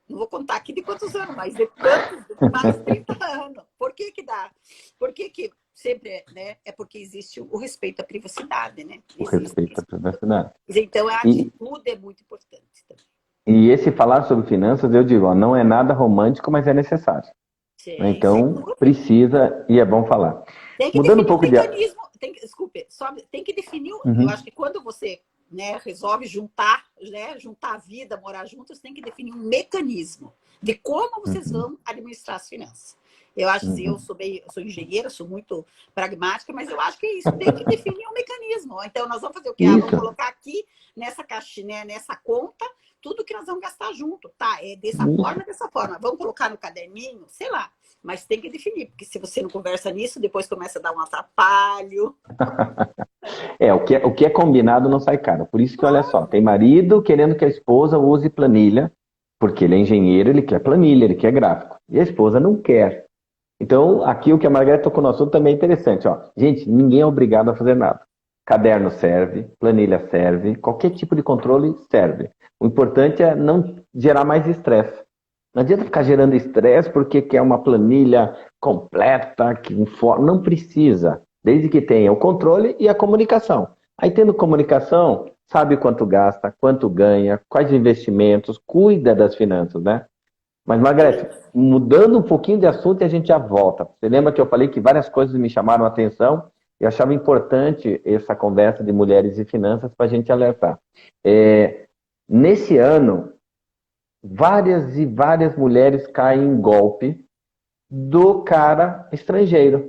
não vou contar aqui de quantos anos, mas de tantos, de mais de 30 anos. Por que que dá? Por que que sempre, né? É porque existe o respeito à privacidade, né? O Existe respeito à isso. privacidade. Então, a E, atitude é muito importante também. e esse falar sobre finanças, eu digo, ó, não é nada romântico, mas é necessário. Né? Sim, sem Então, dúvida. precisa e é bom falar. Tem que Mudando um definir um pouco de. mecanismo. Desculpe, só tem que definir. Eu acho Uhum, que quando você, né, resolve juntar, né, juntar a vida, morar juntos, tem que definir um mecanismo de como vocês uhum, vão administrar as finanças. Eu acho assim, uhum. eu sou engenheira, sou muito pragmática, mas eu acho que é isso, tem que definir um mecanismo. Então, nós vamos fazer o quê? Vamos Isso, colocar aqui nessa caixinha, né, nessa conta, tudo que nós vamos gastar junto, tá? É dessa isso. forma, dessa forma. Vamos colocar no caderninho, sei lá. Mas tem que definir, porque se você não conversa nisso, depois começa a dar um atrapalho. O que é combinado não sai caro. Por isso que, olha só, tem marido querendo que a esposa use planilha, porque ele é engenheiro, ele quer planilha, ele quer gráfico. E a esposa não quer. Então, aqui o que a Margareta tocou no assunto também é interessante. Ó. Gente, ninguém é obrigado a fazer nada. Caderno serve, planilha serve, qualquer tipo de controle serve. O importante é não gerar mais estresse. Não adianta ficar gerando estresse porque quer uma planilha completa, que informa. Não precisa, desde que tenha o controle e a comunicação. Aí, tendo comunicação, sabe quanto gasta, quanto ganha, quais investimentos, cuida das finanças, né? Mas, Margarete, mudando um pouquinho de assunto e a gente já volta. Você lembra que eu falei que várias coisas me chamaram a atenção? Eu achava importante essa conversa de mulheres e finanças para a gente alertar. Nesse ano, várias e várias mulheres caem em golpe do cara estrangeiro.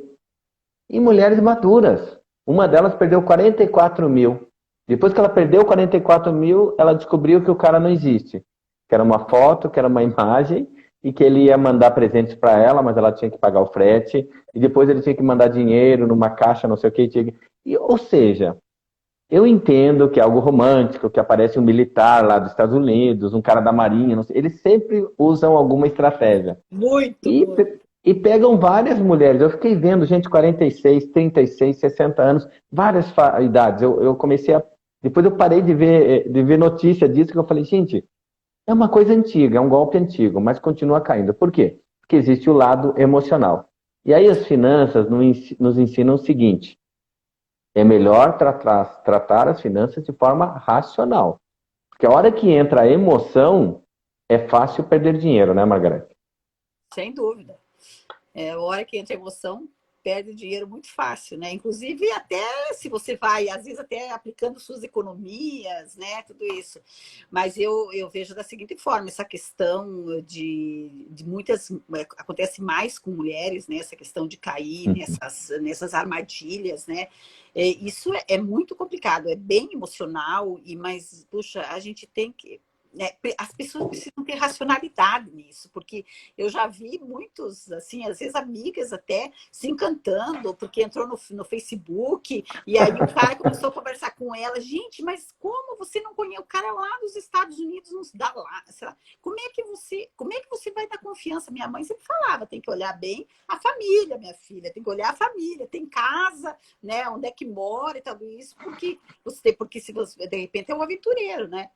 E mulheres maduras. Uma delas perdeu 44 mil. Depois que ela perdeu 44 mil, ela descobriu que o cara não existe. Que era uma foto, que era uma imagem, e que ele ia mandar presentes para ela, mas ela tinha que pagar o frete. E depois ele tinha que mandar dinheiro numa caixa, não sei o que. Ou seja, eu entendo que é algo romântico, que aparece um militar lá dos Estados Unidos, um cara da Marinha, não sei. Eles sempre usam alguma estratégia. Muito, E, muito. e pegam várias mulheres. Eu fiquei vendo gente 46, 36, 60 anos, várias idades. Eu comecei a. Depois eu parei de ver notícia disso, que eu falei, gente, é uma coisa antiga, é um golpe antigo, mas continua caindo. Por quê? Porque existe o lado emocional. E aí as finanças nos ensinam o seguinte: é melhor tratar as finanças de forma racional. Porque a hora que entra a emoção, é fácil perder dinheiro, né, Margareth? Sem dúvida. A hora que entra emoção, perde dinheiro muito fácil, né? Inclusive, até se você vai, às vezes, até aplicando suas economias, né? Tudo isso. Mas eu vejo da seguinte forma, essa questão de muitas... Acontece mais com mulheres, né? Essa questão de cair Uhum. nessas armadilhas, né? Isso é muito complicado, é bem emocional, mas, puxa, a gente tem que... as pessoas precisam ter racionalidade nisso, porque eu já vi muitos, assim, às vezes amigas até se encantando, porque entrou no Facebook, e aí o cara começou a conversar com ela, gente, mas como você não conhece o cara lá dos Estados Unidos, nos dá lá, sei lá, como é que você vai dar confiança? Minha mãe sempre falava, tem que olhar bem a família, minha filha, tem que olhar a família, tem casa, né, onde é que mora e tudo isso, porque se você, de repente, é um aventureiro, né?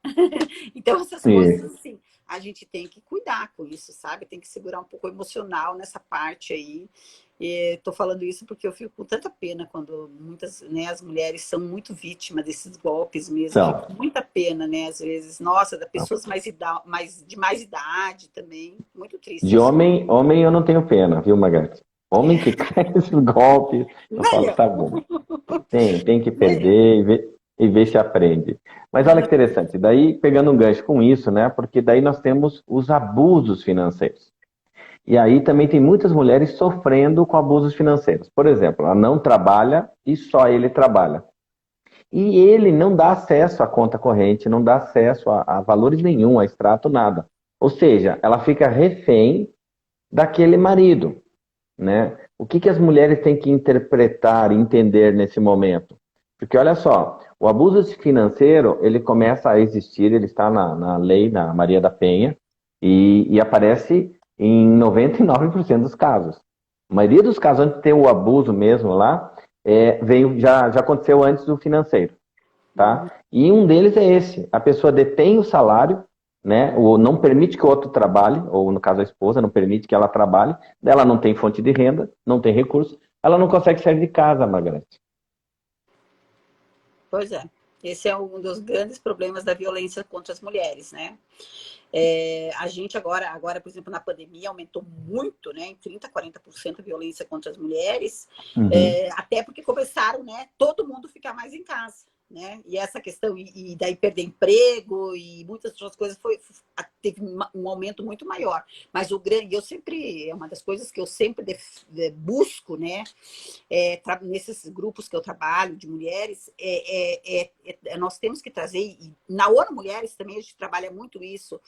Então, essas coisas, Isso. assim, a gente tem que cuidar com isso, sabe? Tem que segurar um pouco o emocional nessa parte aí. Estou falando isso porque eu fico com tanta pena quando muitas, né, as mulheres são muito vítimas desses golpes mesmo. Fico com Então, muita pena, né? Às vezes, nossa, da pessoas de mais idade também. Muito triste de isso. homem eu não tenho pena, viu, Magali? Homem que cai nesses golpes, eu Nem falo, eu. tá bom. Tem que Nem eu. perder e ver se aprende. Mas olha que interessante, daí pegando um gancho com isso, né? Porque daí nós temos os abusos financeiros. E aí também tem muitas mulheres sofrendo com abusos financeiros. Por exemplo, ela não trabalha e só ele trabalha. E ele não dá acesso à conta corrente, não dá acesso a valores nenhum, a extrato, nada. Ou seja, ela fica refém daquele marido, né? O que as mulheres têm que interpretar e entender nesse momento? Porque olha só, o abuso financeiro, ele começa a existir, ele está na lei, na Maria da Penha, e aparece em 99% dos casos. A maioria dos casos, onde tem o abuso mesmo lá, já aconteceu antes do financeiro, Uhum. tá? E um deles é esse, a pessoa detém o salário, né, ou não permite que o outro trabalhe, ou no caso a esposa não permite que ela trabalhe, ela não tem fonte de renda, não tem recurso, ela não consegue sair de casa, Margarete. Pois é. Esse é um dos grandes problemas da violência contra as mulheres, né? A gente agora, por exemplo, na pandemia, aumentou muito, né, em 30%, 40% a violência contra as mulheres, Uhum. até porque começaram, né, todo mundo ficar mais em casa. Né? E essa questão, e daí perder emprego e muitas outras coisas, teve um aumento muito maior. Mas o grande, é uma das coisas que eu sempre busco, né? Nesses grupos que eu trabalho de mulheres, nós temos que trazer, e na ONU Mulheres também a gente trabalha muito isso,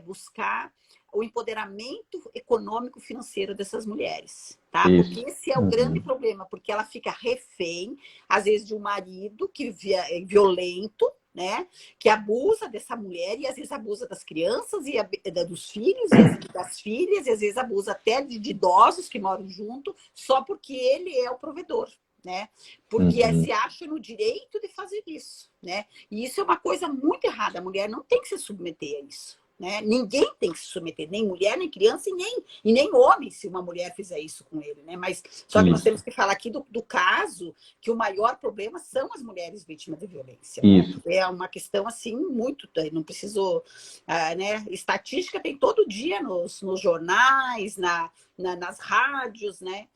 buscar o empoderamento econômico financeiro dessas mulheres, tá? Porque Isso. esse é o grande Uhum. problema, porque ela fica refém, às vezes, de um marido que é violento, né? Que abusa dessa mulher e às vezes abusa das crianças e dos filhos e das filhas e às vezes abusa até de idosos que moram junto, só porque ele é o provedor. Né? Porque Uhum. se acha no direito de fazer isso, né? E isso é uma coisa muito errada. A mulher não tem que se submeter a isso. Né? Ninguém tem que se submeter, nem mulher, nem criança e nem homem, se uma mulher fizer isso com ele. Né? Mas só que nós Isso. temos que falar aqui do caso que o maior problema são as mulheres vítimas de violência. Né? Isso. É uma questão assim muito. Não preciso. Né? Estatística tem todo dia nos jornais, nas rádios, né?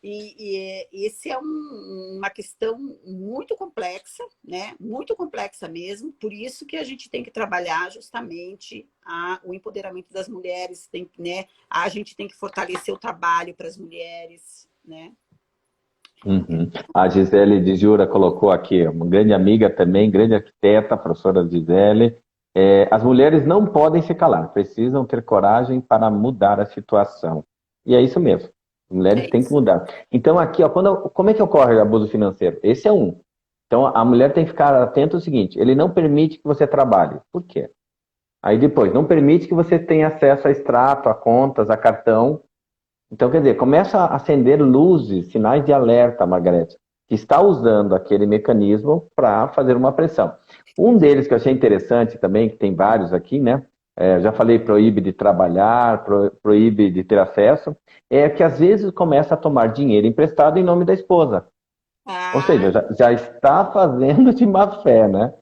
E esse é uma questão muito complexa, né? Muito complexa mesmo, por isso que a gente tem que trabalhar justamente o empoderamento das mulheres, né? A gente tem que fortalecer o trabalho para as mulheres, né? Uhum. A Gisele de Jura colocou aqui, uma grande amiga também, grande arquiteta, a professora Gisele. As mulheres não podem se calar, precisam ter coragem para mudar a situação. E é isso mesmo, as mulheres É têm que isso. mudar. Então, aqui, ó, como é que ocorre o abuso financeiro? Esse é um. Então, a mulher tem que ficar atenta ao seguinte: ele não permite que você trabalhe. Por quê? Aí depois, não permite que você tenha acesso a extrato, a contas, a cartão. Então, quer dizer, começa a acender luzes, sinais de alerta, Margarete, que está usando aquele mecanismo para fazer uma pressão. Um deles que eu achei interessante também, que tem vários aqui, né? Já falei, proíbe de trabalhar, proíbe de ter acesso, é que às vezes começa a tomar dinheiro emprestado em nome da esposa. Ou Ah, seja, já está fazendo de má fé, né?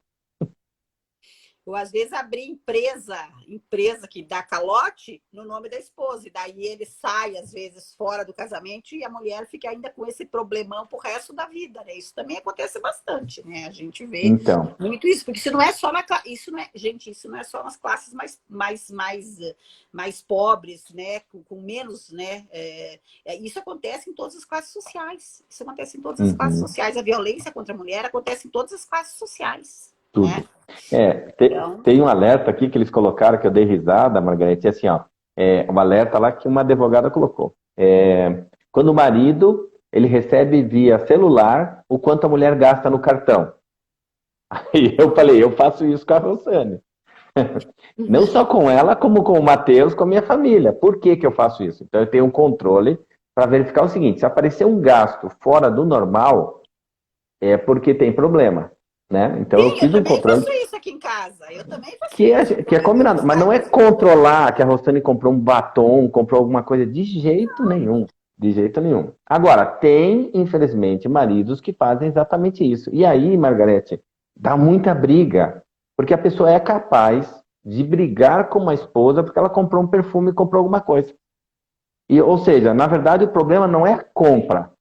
Eu, às vezes, abri empresa que dá calote no nome da esposa. E daí ele sai, às vezes, fora do casamento e a mulher fica ainda com esse problemão pro resto da vida, né? Isso também acontece bastante, né? A gente vê Então, muito isso, porque isso não é só isso não é, gente, isso não é só nas classes mais pobres, né? Com menos, né? Isso acontece em todas as classes sociais. Isso acontece em todas as classes uhum, sociais. A violência contra a mulher acontece em todas as classes sociais, né? tudo. Então, Tem um alerta aqui que eles colocaram, que eu dei risada, Margarete, é assim, ó, um alerta lá que uma advogada colocou. Quando o marido, ele recebe via celular o quanto a mulher gasta no cartão. Aí eu falei, eu faço isso com a Rosane. Não só com ela, como com o Matheus, com a minha família. Por que que eu faço isso? Então eu tenho um controle para verificar o seguinte, se aparecer um gasto fora do normal, é porque tem problema, né? Então eu sim, eu fiz um também controle faço isso aqui em casa. Eu também faço que isso. é, que é combinado, mas não é controlar que a Rosane comprou um batom, comprou alguma coisa, de jeito nenhum. De jeito nenhum. Agora, tem, infelizmente, maridos que fazem exatamente isso. E aí, Margarete, dá muita briga, porque a pessoa é capaz de brigar com uma esposa porque ela comprou um perfume, comprou alguma coisa. E, ou seja, na verdade, o problema não é a compra.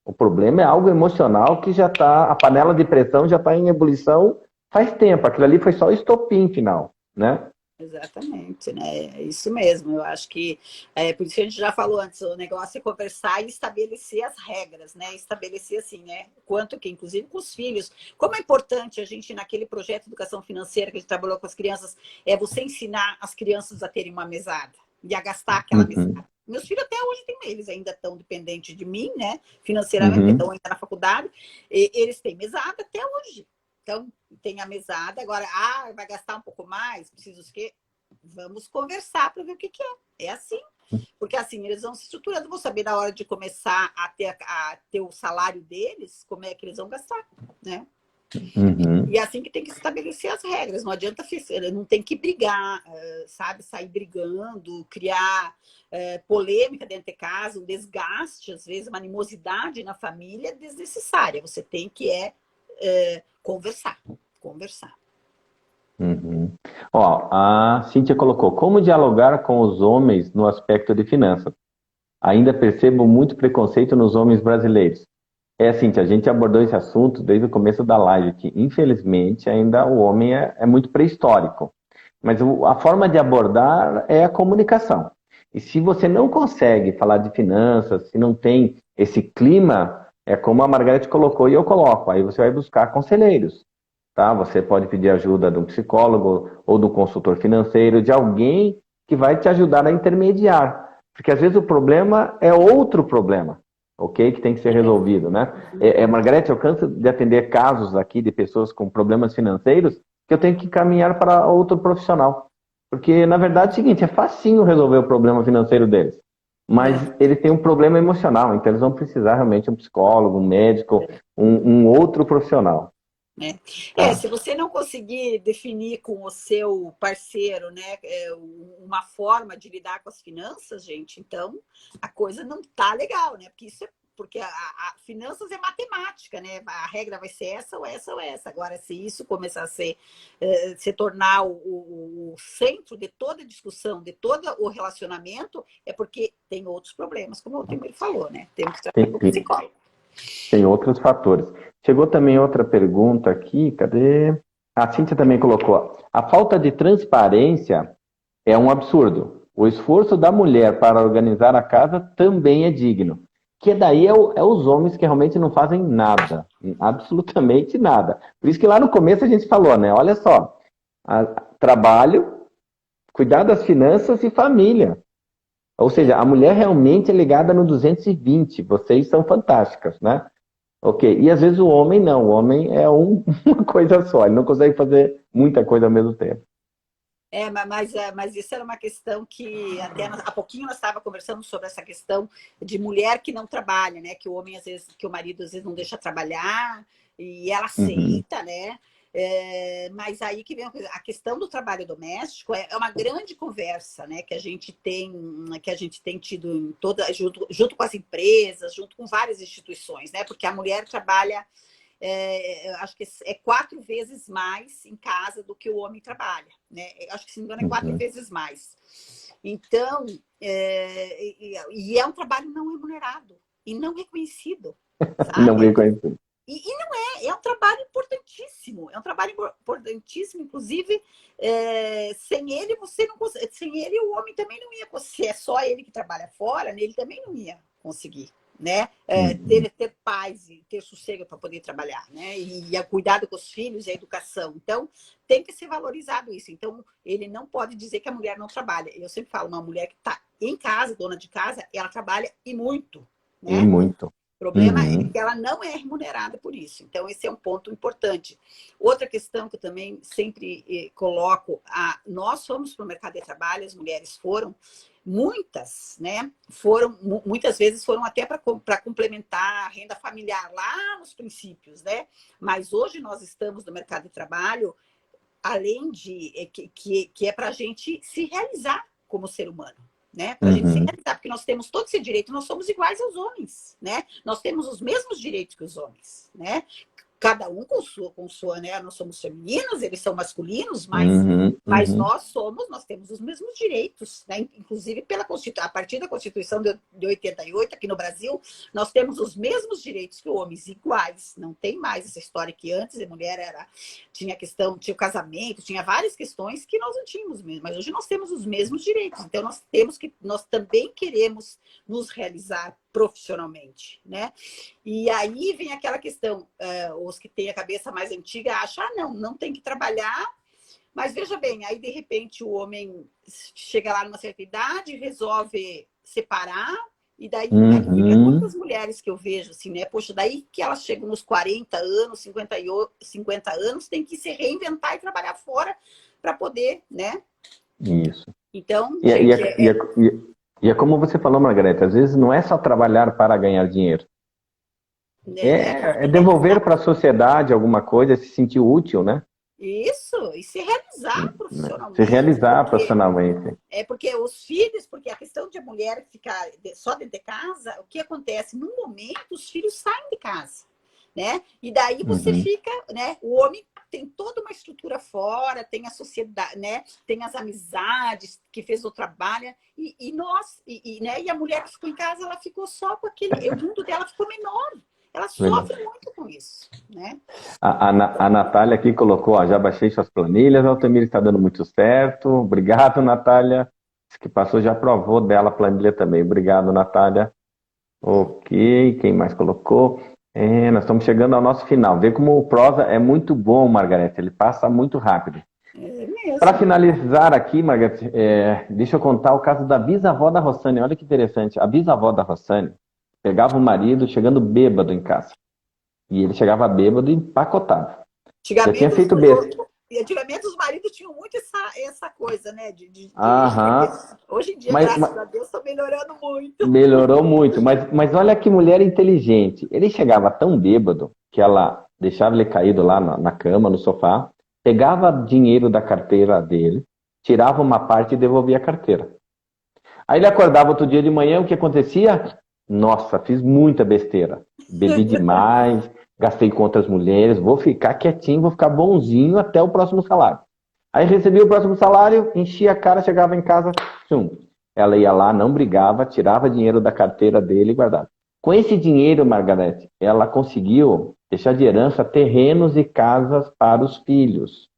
O problema é algo emocional que já está, a panela de pressão já está em ebulição faz tempo. Aquilo ali foi só o estopim final, né? Exatamente, né? É isso mesmo. Eu acho que por isso que a gente já falou antes, o negócio é conversar e estabelecer as regras, né? Estabelecer assim, né? Quanto que, inclusive, com os filhos. Como é importante a gente, naquele projeto de educação financeira que a gente trabalhou com as crianças, você ensinar as crianças a terem uma mesada e a gastar aquela Uhum, mesada. Meus filhos até hoje têm, eles ainda estão dependentes de mim, né? Financeiramente, porque uhum, estão ainda na faculdade. E eles têm mesada até hoje. Então, tem a mesada. Agora, vai gastar um pouco mais? Preciso o quê? Vamos conversar para ver o que é. É assim. Porque assim, eles vão se estruturando, vão saber na hora de começar a ter o salário deles, como é que eles vão gastar, né? E uhum. é assim que tem que estabelecer as regras. Não adianta, não tem que brigar, sabe? Sair brigando, criar polêmica dentro de casa, um desgaste, às vezes, uma animosidade na família desnecessária. Você tem que conversar, conversar. Uhum. Ó, a Cíntia colocou, como dialogar com os homens no aspecto de finanças? Ainda percebo muito preconceito nos homens brasileiros. Cíntia, a gente abordou esse assunto desde o começo da live, que infelizmente ainda o homem é muito pré-histórico. Mas a forma de abordar é a comunicação. E se você não consegue falar de finanças, se não tem esse clima, é como a Margarete colocou e eu coloco, aí você vai buscar conselheiros. Tá? Você pode pedir ajuda de um psicólogo ou do consultor financeiro, de alguém que vai te ajudar a intermediar. Porque às vezes o problema é outro problema, ok? Que tem que ser resolvido, né? Margarete, eu canso de atender casos aqui de pessoas com problemas financeiros que eu tenho que caminhar para outro profissional. Porque, na verdade, é o seguinte, é facinho resolver o problema financeiro deles. Mas É. eles têm um problema emocional, então eles vão precisar realmente de um psicólogo, um médico, um outro profissional. Se Tá? você não conseguir definir com o seu parceiro, né, uma forma de lidar com as finanças, gente, então a coisa não tá legal, né? Porque a finanças é matemática, né? A regra vai ser essa ou essa ou essa. Agora, se isso começar a se tornar o centro de toda a discussão, de todo o relacionamento, é porque tem outros problemas, como o Temer falou, né? Temos que tratar Tem, com o tem, psicólogo. tem outros fatores. Chegou também outra pergunta aqui, cadê? A Cíntia também colocou. A falta de transparência é um absurdo. O esforço da mulher para organizar a casa também é digno. Que daí é os homens que realmente não fazem nada. Absolutamente nada. Por isso que lá no começo a gente falou, né? Olha só, trabalho, cuidar das finanças e família. Ou seja, a mulher realmente é ligada no 220. Vocês são fantásticas, né? Ok. E às vezes o homem não. O homem é uma coisa só. Ele não consegue fazer muita coisa ao mesmo tempo. Mas isso era uma questão que até há pouquinho nós estávamos conversando sobre essa questão de mulher que não trabalha, né? Que o homem, às vezes, que o marido às vezes não deixa trabalhar e ela Uhum. aceita, né? Mas aí que vem a questão do trabalho doméstico é uma grande conversa, né? Que a gente tem tido em junto com as empresas, junto com várias instituições, né? Porque a mulher trabalha acho que é 4 vezes mais em casa do que o homem trabalha, né? Acho que, se não me engano, é 4 Uhum. vezes mais. Então, e é um trabalho não remunerado e não reconhecido, Não sabe? bem conhecido. E não é um trabalho importantíssimo, é um trabalho importantíssimo, inclusive, sem ele você não consegue, sem ele o homem também não ia conseguir, se é só ele que trabalha fora, né, ele também não ia conseguir, né, Uhum. ter paz e ter sossego para poder trabalhar, né, e cuidado com os filhos e a educação. Então, tem que ser valorizado isso. Então, ele não pode dizer que a mulher não trabalha. Eu sempre falo, uma mulher que está em casa, dona de casa, ela trabalha e muito, E né? muito. O problema é Uhum. que ela não é remunerada por isso. Então, esse é um ponto importante. Outra questão que eu também sempre coloco, nós fomos para o mercado de trabalho, as mulheres foram, muitas, né? Muitas vezes foram até para complementar a renda familiar lá nos princípios, né? Mas hoje nós estamos no mercado de trabalho, além de que é para a gente se realizar como ser humano, né? Para a gente se Uhum. realizar, porque nós temos todo esse direito, nós somos iguais aos homens, né? Nós temos os mesmos direitos que os homens, né? Cada um com sua, né? Nós somos femininos, eles são masculinos, Uhum. mas Uhum. nós temos os mesmos direitos, né? Inclusive a partir da Constituição de 88, aqui no Brasil, nós temos os mesmos direitos que os homens, iguais. Não tem mais essa história que antes a mulher tinha questão, tinha o casamento, tinha várias questões que nós não tínhamos mesmo, mas hoje nós temos os mesmos direitos. Então nós também queremos nos realizar profissionalmente, né? E aí vem aquela questão, os que têm a cabeça mais antiga acham, não tem que trabalhar, mas veja bem, aí de repente o homem chega lá numa certa idade, resolve separar, e daí aí fica Uhum. quantas mulheres que eu vejo assim, né? Poxa, daí que elas chegam nos 40 anos, 50 anos, tem que se reinventar e trabalhar fora para poder, né? Isso. Então, E, é- e, gente, é- e, é- e, é- e é como você falou, Margareta, às vezes não é só trabalhar para ganhar dinheiro. É se devolver realizar. para a sociedade alguma coisa, se sentir útil, né? Isso, e se realizar Né? Se profissionalmente, realizar porque profissionalmente. porque os filhos, porque a questão de a mulher ficar só dentro de casa, o que acontece? No momento, os filhos saem de casa, né? E daí você Uhum. fica, né? O homem tem toda uma estrutura fora, tem a sociedade, né? Tem as amizades que fez o trabalho, né? E a mulher que ficou em casa, ela ficou só com o mundo dela ficou menor. Ela Verdade. sofre muito com isso, né? A Natália aqui colocou, ó, já baixei suas planilhas, Altamir está dando muito certo. Obrigado, Natália. Diz que passou, já aprovou dela a planilha também. Obrigado, Natália. Ok, quem mais colocou? Nós estamos chegando ao nosso final. Vê como o prosa é muito bom, Margarete. Ele passa muito rápido. É Para mesmo. finalizar aqui, Margarete, deixa eu contar o caso da bisavó da Rossane. Olha que interessante. A bisavó da Rossane pegava o marido chegando bêbado em casa. E ele chegava bêbado e empacotado. Já tinha Antigamente, feito besta. antigamente os maridos tinham muito essa coisa, né? Aham. Hoje em dia, Mas graças a Deus, está melhorando muito. melhorou muito. Mas olha que mulher inteligente. Ele chegava tão bêbado que ela deixava ele caído lá na cama, no sofá, pegava dinheiro da carteira dele, tirava uma parte e devolvia a carteira. Aí ele acordava outro dia de manhã, o que acontecia? Nossa, fiz muita besteira. Bebi demais, gastei com outras mulheres, vou ficar quietinho, vou ficar bonzinho até o próximo salário. Aí recebia o próximo salário, enchia a cara, chegava em casa, tchum. Ela ia lá, não brigava, tirava dinheiro da carteira dele e guardava. Com esse dinheiro, Margarete, ela conseguiu deixar de herança terrenos e casas para os filhos.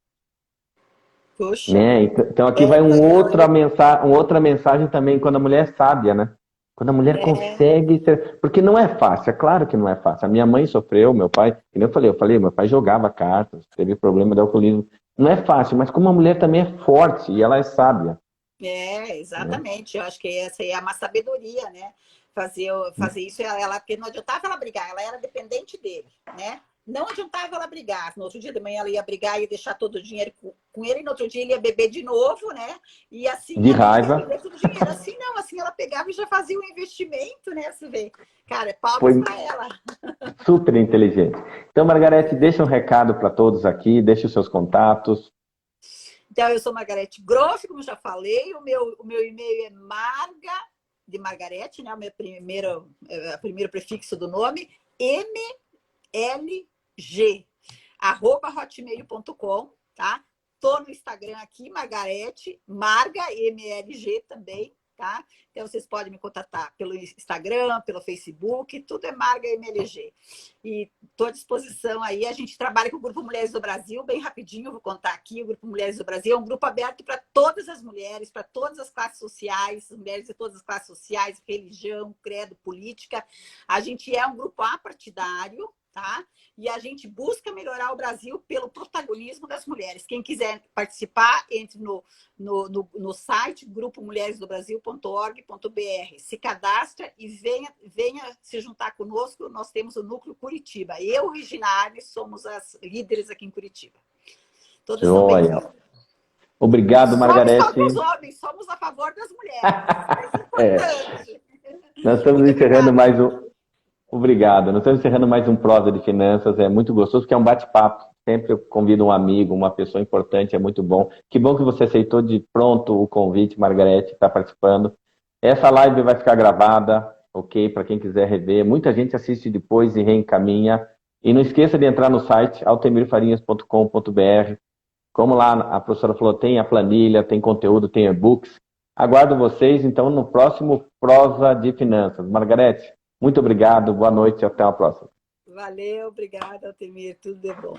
Poxa Né? vida. Então aqui vai É, uma outra mensagem também, quando a mulher é sábia, né? Quando a mulher consegue ser... Porque não é fácil, é claro que não é fácil. A minha mãe sofreu, meu pai, como eu falei, meu pai jogava cartas, teve problema de alcoolismo. Não é fácil, mas como a mulher também é forte e ela é sábia, né? exatamente. Eu acho que essa aí é uma sabedoria, né? Fazer isso, porque não adiantava ela brigar, ela era dependente dele, né? Não adiantava ela brigar. No outro dia de manhã ela ia brigar, ia deixar todo o dinheiro com ele, e no outro dia ele ia beber de novo, né? E assim De ela ia raiva, perder todo o dinheiro. Assim não, assim ela pegava e já fazia um investimento, né? Você vê. Cara, foi palmas para ela. super inteligente. Então, Margarete, deixa um recado para todos aqui, deixa os seus contatos. Então, eu sou Margarete Groff, como já falei. O meu e-mail é Marga, de Margarete, né? O primeiro prefixo do nome, ML hotmail.com, tá? Tô no Instagram aqui, Margarete, Marga, MLG também, tá? Então, vocês podem me contatar pelo Instagram, pelo Facebook, tudo é Marga MLG. E estou à disposição aí. A gente trabalha com o Grupo Mulheres do Brasil, bem rapidinho, vou contar aqui. O Grupo Mulheres do Brasil é um grupo aberto para todas as mulheres, para todas as classes sociais, mulheres de todas as classes sociais, religião, credo, política. A gente é um grupo apartidário, tá? E a gente busca melhorar o Brasil pelo protagonismo das mulheres. Quem quiser participar, entre no site grupomulheresdobrasil.org.br, se cadastra e venha se juntar conosco. Nós temos o Núcleo Curitiba. Eu e Reginane somos as líderes aqui em Curitiba. Todas são bem-vindas. Obrigado, Margarete. Somos homens, somos a favor das mulheres. É importante. Nós estamos encerrando mais um... Obrigado. Nós estamos encerrando mais um Prosa de Finanças. É muito gostoso, porque é um bate-papo. Sempre eu convido um amigo, uma pessoa importante, é muito bom. Que bom que você aceitou de pronto o convite, Margarete, está participando. Essa live vai ficar gravada, ok? Para quem quiser rever. Muita gente assiste depois e reencaminha. E não esqueça de entrar no site altemirfarinhas.com.br. Como lá a professora falou, tem a planilha, tem conteúdo, tem e-books. Aguardo vocês, então, no próximo Prosa de Finanças. Margarete, muito obrigado, boa noite e até a próxima. Valeu, obrigada, Altemir, tudo de bom.